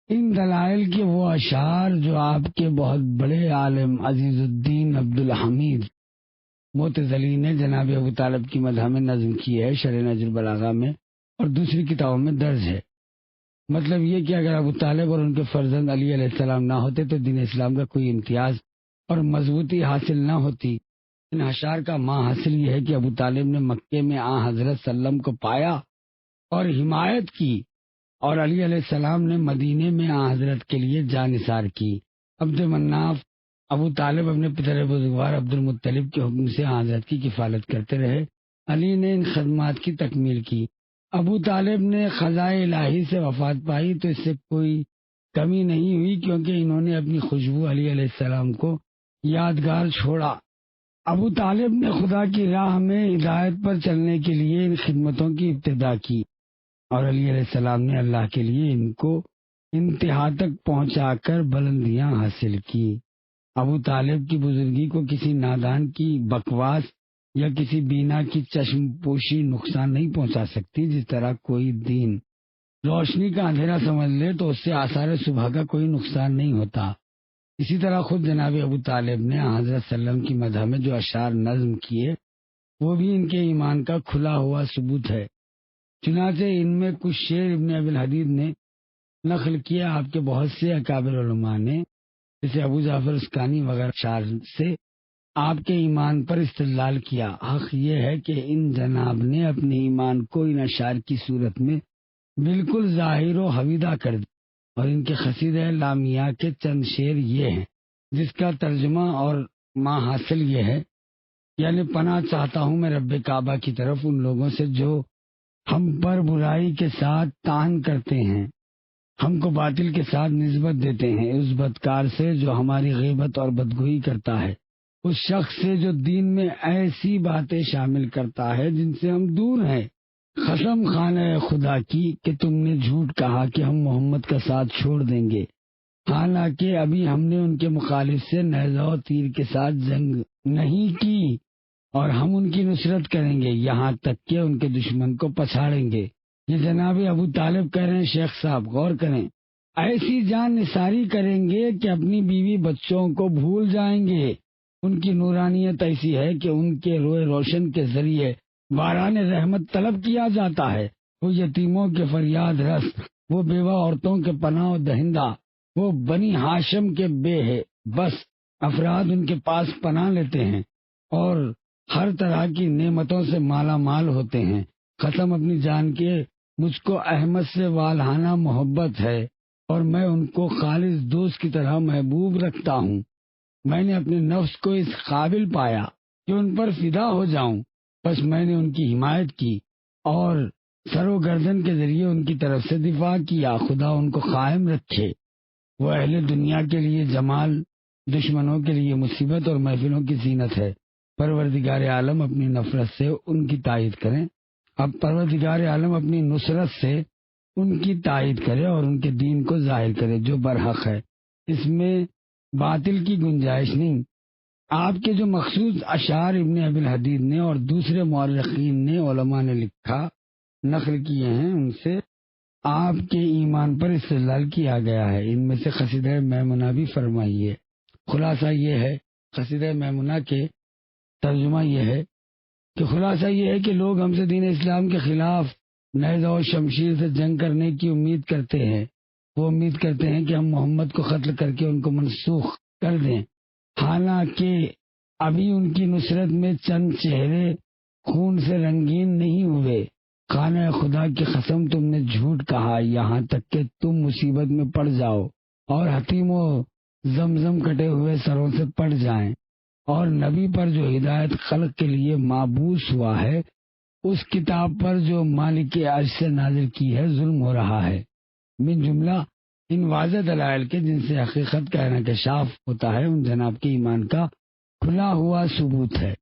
ان دلائل کے وہ اشعار جو آپ کے بہت بڑے عالم عزیز الدین عبد الحمید معتزلی نے جناب ابو طالب کی مدح میں نظم کی ہے، شرح نہج البلاغہ میں اور دوسری کتابوں میں درج ہے۔ مطلب یہ کہ اگر ابو طالب اور ان کے فرزند علی علیہ السلام نہ ہوتے تو دین اسلام کا کوئی امتیاز اور مضبوطی حاصل نہ ہوتی۔ ان اشعار کا ماں حاصل یہ ہے کہ ابو طالب نے مکے میں حضرت صلی اللہ علیہ وسلم کو پایا اور حمایت کی، اور علی علیہ السلام نے مدینے میں حضرت کے لیے جان نثار کی۔ عبد مناف ابو طالب اپنے پدر بزرگوار عبد المطلب کے حکم سے حضرت کی کفالت کرتے رہے۔ علی نے ان خدمات کی تکمیل کی۔ ابو طالب نے خزائے الہی سے وفات پائی تو اس سے کوئی کمی نہیں ہوئی، کیونکہ انہوں نے اپنی خوشبو علی علیہ السلام کو یادگار چھوڑا۔ ابو طالب نے خدا کی راہ میں ہدایت پر چلنے کے لیے ان خدمتوں کی ابتدا کی، اور علی علیہ السلام نے اللہ کے لیے ان کو انتہا تک پہنچا کر بلندیاں حاصل کی۔ ابو طالب کی بزرگی کو کسی نادان کی بکواس یا کسی بینا کی چشم پوشی نقصان نہیں پہنچا سکتی۔ جس طرح کوئی دین روشنی کا اندھیرا سمجھ لے تو اس سے آثار صبح کا کوئی نقصان نہیں ہوتا، اسی طرح خود جناب ابو طالب نے حضرت صلی اللہ علیہ وسلم کی مدح میں جو اشعار نظم کیے وہ بھی ان کے ایمان کا کھلا ہوا ثبوت ہے۔ چنانچہ ان میں کچھ شعر ابن ابی الحدید نے نقل کیا آپ کے بہت سے اکابر علماء نے، جیسے ابو جعفر اسکانی وغیرہ اشعار سے آپ کے ایمان پر استدلال کیا۔ حق یہ ہے کہ ان جناب نے اپنے ایمان کو ان اشعار کی صورت میں بالکل ظاہر و حویدہ کر دیا، اور ان کے قصیدہ لامیہ کے چند شعر یہ ہیں، جس کا ترجمہ اور ماں حاصل یہ ہے، یعنی پناہ چاہتا ہوں میں رب کعبہ کی طرف ان لوگوں سے جو ہم پر برائی کے ساتھ طعن کرتے ہیں، ہم کو باطل کے ساتھ نسبت دیتے ہیں، اس بدکار سے جو ہماری غیبت اور بدگوئی کرتا ہے، اس شخص سے جو دین میں ایسی باتیں شامل کرتا ہے جن سے ہم دور ہیں۔ قسم خانہ خدا کی کہ تم نے جھوٹ کہا کہ ہم محمد کا ساتھ چھوڑ دیں گے، حالانکہ ابھی ہم نے ان کے مخالف سے نیزہ و تیر کے ساتھ جنگ نہیں کی، اور ہم ان کی نصرت کریں گے یہاں تک کہ ان کے دشمن کو پچھاڑیں گے۔ یہ جناب ابو طالب کہہ رہے ہیں، شیخ صاحب غور کریں، ایسی جان نثاری کریں گے کہ اپنی بیوی بچوں کو بھول جائیں گے، ان کی نورانیت ایسی ہے کہ ان کے روئے روشن کے ذریعے باران رحمت طلب کیا جاتا ہے۔ وہ یتیموں کے فریاد رس، وہ بیوہ عورتوں کے پناہ دہندہ، وہ بنی ہاشم کے بے ہے بس افراد ان کے پاس پناہ لیتے ہیں اور ہر طرح کی نعمتوں سے مالا مال ہوتے ہیں۔ قسم اپنی جان کے، مجھ کو احمد سے والہانہ محبت ہے اور میں ان کو خالص دوست کی طرح محبوب رکھتا ہوں۔ میں نے اپنے نفس کو اس قابل پایا کہ ان پر فدا ہو جاؤں، بس میں نے ان کی حمایت کی اور سر و گردن کے ذریعے ان کی طرف سے دفاع کیا۔ خدا ان کو قائم رکھے۔ وہ اہل دنیا کے لیے جمال، دشمنوں کے لیے مصیبت اور محفلوں کی زینت ہے۔ پروردگار عالم اپنی نفرت سے ان کی تائید کریں، اب پروردگار عالم اپنی نصرت سے ان کی تائید کرے اور ان کے دین کو ظاہر کرے جو برحق ہے، اس میں باطل کی گنجائش نہیں۔ آپ کے جو مخصوص اشعار ابن ابی الحدید نے اور دوسرے مورخین نے، علماء نے لکھا نقل کیے ہیں، ان سے آپ کے ایمان پر استدلال کیا گیا ہے۔ ان میں سے قصیدہ میمونہ بھی فرمائیے۔ خلاصہ یہ ہے، قصیدہ میمونہ کے ترجمہ یہ ہے کہ خلاصہ یہ ہے کہ لوگ ہم سے دین اسلام کے خلاف نیزہ و شمشیر سے جنگ کرنے کی امید کرتے ہیں۔ وہ امید کرتے ہیں کہ ہم محمد کو قتل کر کے ان کو منسوخ کر دیں، حالانکہ ابھی ان کی نصرت میں چند چہرے خون سے رنگین نہیں ہوئے۔ خانہ خدا کی قسم تم نے جھوٹ کہا، یہاں تک کہ تم مصیبت میں پڑ جاؤ اور حتیم و زمزم کٹے ہوئے سروں سے پڑ جائیں، اور نبی پر جو ہدایت خلق کے لیے مابعوث ہوا ہے، اس کتاب پر جو مالک عرش سے نازل کی ہے، ظلم ہو رہا ہے۔ من جملہ ان واضح دلائل کے جن سے حقیقت کا انکشاف ہوتا ہے، ان جناب کے ایمان کا کھلا ہوا ثبوت ہے،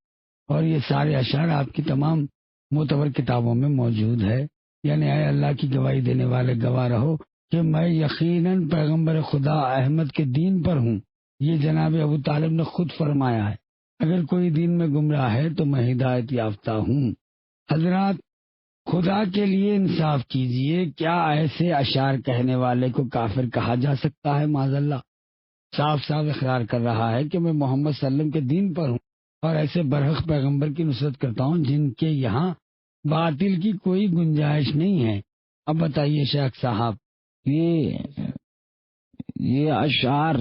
اور یہ سارے اشعار آپ کی تمام معتبر کتابوں میں موجود ہے۔ یعنی اے اللہ کی گواہی دینے والے گواہ رہو کہ میں یقیناً پیغمبر خدا احمد کے دین پر ہوں۔ یہ جناب ابو طالب نے خود فرمایا ہے، اگر کوئی دین میں گمراہ ہے تو میں ہدایت یافتہ ہوں۔ حضرات، خدا کے لیے انصاف کیجئے، کیا ایسے اشعار کہنے والے کو کافر کہا جا سکتا ہے؟ معاذ اللہ، صاف صاف اقرار کر رہا ہے کہ میں محمد صلی اللہ علیہ وسلم کے دین پر ہوں اور ایسے برحق پیغمبر کی نصرت کرتا ہوں جن کے یہاں باطل کی کوئی گنجائش نہیں ہے۔ اب بتائیے شیخ صاحب، یہ اشعار،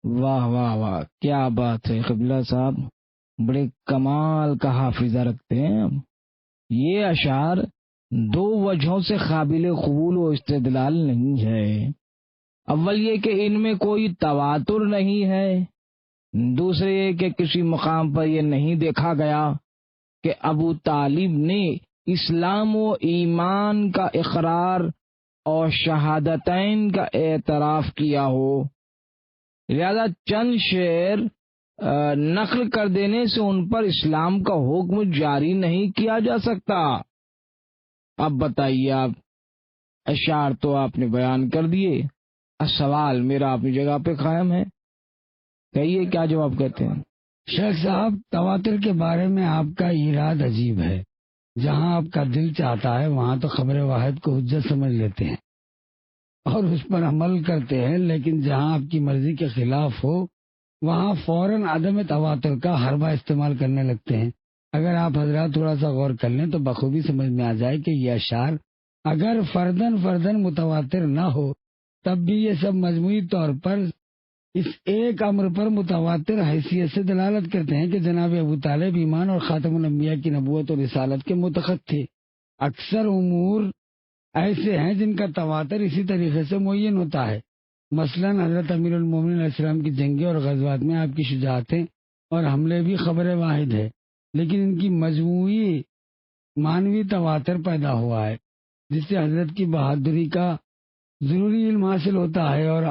واہ واہ واہ، کیا بات ہے قبلہ صاحب، بڑے کمال کا حافظہ رکھتے ہیں۔ یہ اشعار دو وجہوں سے قابل قبول و استدلال نہیں ہے۔ اول یہ کہ ان میں کوئی تواتر نہیں ہے، دوسرے یہ کہ کسی مقام پر یہ نہیں دیکھا گیا کہ ابو طالب نے اسلام و ایمان کا اقرار اور شہادتین کا اعتراف کیا ہو، لہذا چند شعر نقل کر دینے سے ان پر اسلام کا حکم جاری نہیں کیا جا سکتا۔ اب بتائیے، آپ اشعار تو آپ نے بیان کر دیے، سوال میرا اپنی جگہ پہ قائم ہے، کہیے کیا جواب کہتے ہیں؟ شیخ صاحب، تواتر کے بارے میں آپ کا ایراد عجیب ہے۔ جہاں آپ کا دل چاہتا ہے وہاں تو خبر واحد کو حجت سمجھ لیتے ہیں اور اس پر عمل کرتے ہیں، لیکن جہاں آپ کی مرضی کے خلاف ہو وہاں فوراً عدم تواتر کا حربہ استعمال کرنے لگتے ہیں۔ اگر آپ حضرات تھوڑا سا غور کر لیں تو بخوبی سمجھ میں آ جائے کہ یہ اشعار اگر فردن متواتر نہ ہو تب بھی یہ سب مجموعی طور پر اس ایک امر پر متواتر حیثیت سے دلالت کرتے ہیں کہ جناب ابو طالب ایمان اور خاتم الانبیاء کی نبوت اور رسالت کے متقد تھے۔ اکثر امور ایسے ہیں جن کا تواتر اسی طریقے سے معین ہوتا ہے۔ مثلا حضرت امیر المومنین علیہ السلام کی جنگیں اور غزوات میں آپ کی شجاعتیں اور حملے بھی خبر واحد ہے، لیکن ان کی مجموعی معنوی تواتر پیدا ہوا ہے، جس سے حضرت کی بہادری کا ضروری علم حاصل ہوتا ہے، اور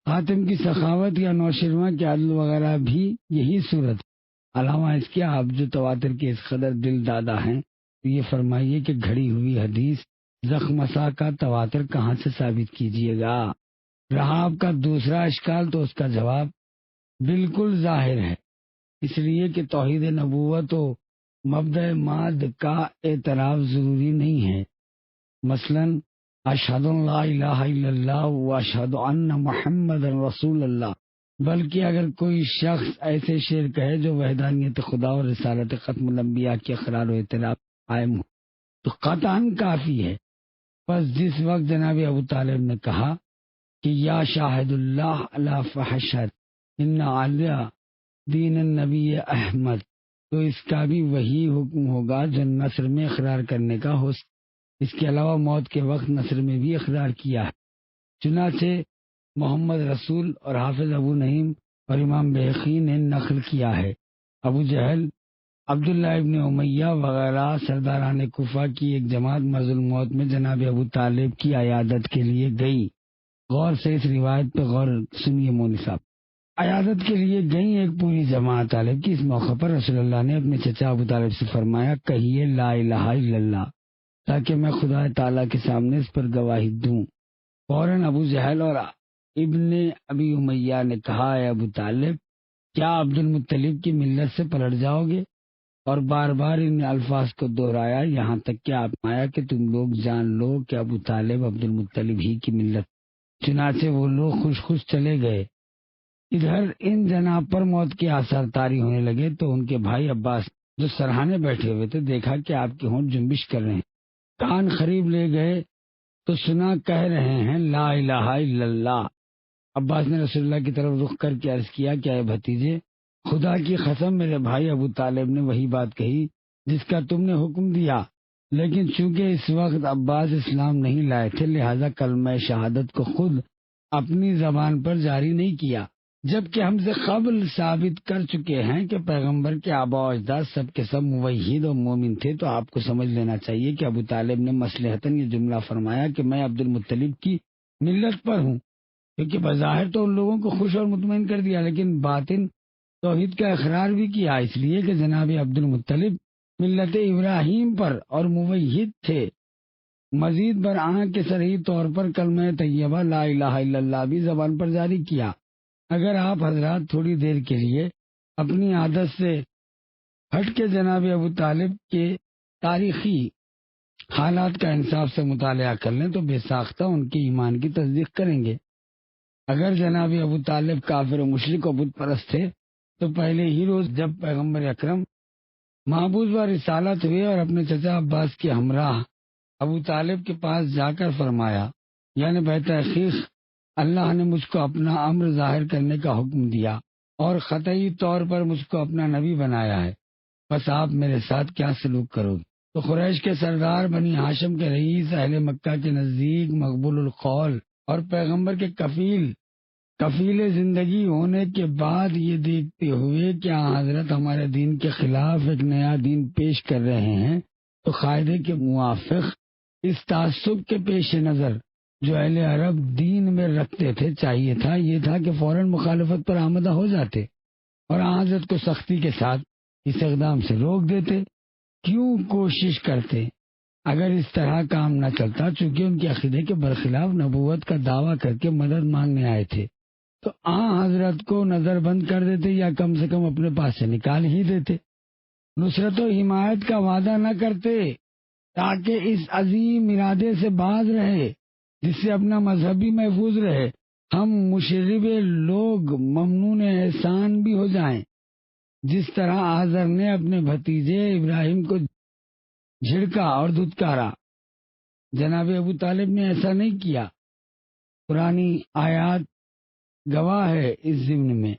حاتم کی سخاوت یا نوشرواں کے عدل وغیرہ بھی یہی صورت ہے۔ علاوہ اس کے آپ جو تواتر کے اس قدر دل دادا ہیں تو یہ فرمائیے کہ گھڑی ہوئی حدیث زخمسا کا تواتر کہاں سے ثابت کیجیے گا؟ رہا آپ کا دوسرا اشکال تو اس کا جواب بالکل ظاہر ہے، اس لیے کہ توحید نبوت و مبدأ ماد کا اعتراف ضروری نہیں ہے۔ مثلا اشہد ان لا الہ الا اللہ و اشہد ان محمد رسول اللہ، بلکہ اگر کوئی شخص ایسے شعر کہے جو وحدانیت خدا اور رسالت ختم الانبیاء کے اقرار و اعتراف قائم ہو تو قطعاً کافی ہے۔ بس جس وقت جناب ابو طالب نے کہا کہ یا شاہد اللہ علی فحشت ان علیہ دین النبی احمد، تو اس کا بھی وہی حکم ہوگا جو نثر میں اقرار کرنے کا ہو۔ اس کے علاوہ موت کے وقت نثر میں بھی اقرار کیا ہے۔ چنانچہ محمد رسول اور حافظ ابو نعیم اور امام بیہقی نے نقل کیا ہے۔ ابو جہل، عبداللہ ابن امیہ وغیرہ سرداران کوفہ کی ایک جماعت مرض الموت میں جناب ابو طالب کی عیادت کے لیے گئی۔ غور سے اس روایت پہ غور سنیے مولوی صاحب۔ عیادت کے لیے گئی ایک پوری جماعت طالب کی۔ اس موقع پر رسول اللہ نے اپنے چچا ابو طالب سے فرمایا، کہیے لا الہ الا اللہ تاکہ میں خدا تعالیٰ کے سامنے اس پر گواہی دوں۔ فوراً ابو جہل اور ابن ابی امیہ نے کہا، اے ابو طالب، کیا عبد المطلب کی ملت سے پلٹ جاؤ گے؟ اور بار بار ان الفاظ کو دہرایا، یہاں تک کہ آپ آیا کہ تم لوگ جان لو کہ ابو طالب عبد المطلب ہی کی ملت۔ چنانچہ وہ لوگ خوش خوش چلے گئے۔ ادھر ان جناب پر موت کے آثار طاری ہونے لگے تو ان کے بھائی عباس جو سرہانے بیٹھے ہوئے تھے دیکھا کہ آپ کے ہونٹ جنبش کر رہے ہیں۔ کان قریب لے گئے تو سنا کہہ رہے ہیں لا الہ الا اللہ۔ عباس نے رسول اللہ کی طرف رخ کر کے عرض کیا کہ اے بھتیجے، خدا کی قسم میرے بھائی ابو طالب نے وہی بات کہی جس کا تم نے حکم دیا، لیکن چونکہ اس وقت عباس اسلام نہیں لائے تھے لہذا کلمہ شہادت کو خود اپنی زبان پر جاری نہیں کیا، جبکہ ہم سے قبل ثابت کر چکے ہیں کہ پیغمبر کے آباء و اجداد سب کے سب موحد اور مومن تھے۔ تو آپ کو سمجھ لینا چاہیے کہ ابو طالب نے مصلحتاً یہ جملہ فرمایا کہ میں عبد المطلب کی ملت پر ہوں، کیونکہ بظاہر تو ان لوگوں کو خوش اور مطمئن کر دیا لیکن باطن توحید کا اقرار بھی کیا، اس لیے کہ جناب عبد المطلب ملت ابراہیم پر اور موحد تھے۔ مزید برآں کے صریح طور پر کلمہ طیبہ لا الہ الا اللہ بھی زبان پر جاری کیا۔ اگر آپ حضرات تھوڑی دیر کے لیے اپنی عادت سے ہٹ کے جناب ابو طالب کے تاریخی حالات کا انصاف سے مطالعہ کر لیں تو بے ساختہ ان کے ایمان کی تصدیق کریں گے۔ اگر جناب ابو طالب کافر و مشرک و بت پرست تھے تو پہلے ہی روز جب پیغمبر اکرم محبوب و رسالت ہوئے اور اپنے چچا عباس کے ہمراہ ابو طالب کے پاس جا کر فرمایا، یعنی بتحقیق اللہ نے مجھ کو اپنا امر ظاہر کرنے کا حکم دیا اور قطعی طور پر مجھ کو اپنا نبی بنایا ہے، بس آپ میرے ساتھ کیا سلوک کرو گے؟ تو قریش کے سردار بنی ہاشم کے رئیس اہل مکہ کے نزدیک مقبول القول اور پیغمبر کے کفیل زندگی ہونے کے بعد یہ دیکھتے ہوئے کہ حضرت ہمارے دین کے خلاف ایک نیا دین پیش کر رہے ہیں تو قاعدے کے موافق اس تعصب کے پیش نظر جو اہل عرب دین میں رکھتے تھے چاہیے تھا یہ تھا کہ فوراً مخالفت پر آمدہ ہو جاتے اور حضرت کو سختی کے ساتھ اس اقدام سے روک دیتے۔ کیوں کوشش کرتے؟ اگر اس طرح کام نہ چلتا، چونکہ ان کے عقیدے کے برخلاف نبوت کا دعویٰ کر کے مدد مانگنے آئے تھے تو حضرت کو نظر بند کر دیتے یا کم سے کم اپنے پاس سے نکال ہی دیتے، نصرت و حمایت کا وعدہ نہ کرتے تاکہ اس عظیم ارادے سے باز رہے جس سے اپنا مذہب بھی محفوظ رہے، ہم مشرب لوگ ممنون احسان بھی ہو جائیں۔ جس طرح آزر نے اپنے بھتیجے ابراہیم کو جھڑکا اور دھتکارا، جناب ابو طالب نے ایسا نہیں کیا۔ پرانی آیات گواہ ہے اس ضمن میں۔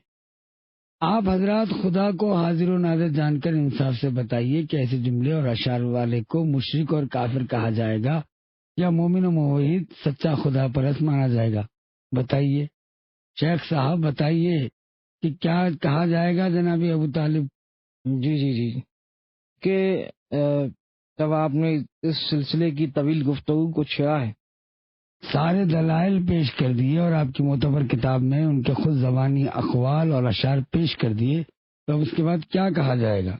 آپ حضرات خدا کو حاضر و ناظر جان کر انصاف سے بتائیے کہ ایسے جملے اور اشعار والے کو مشرک اور کافر کہا جائے گا یا مومن و موحد سچا خدا پرست مانا جائے گا؟ بتائیے شیخ صاحب، بتائیے کہ کیا کہا جائے گا جناب ابو طالب؟ جی کہ جب آپ نے اس سلسلے کی طویل گفتگو کو چھیڑا ہے، سارے دلائل پیش کر دیے اور آپ کی معتبر کتاب میں ان کے خود زبانی اقوال اور اشعار پیش کر دیے، تو اس کے بعد کیا کہا جائے گا؟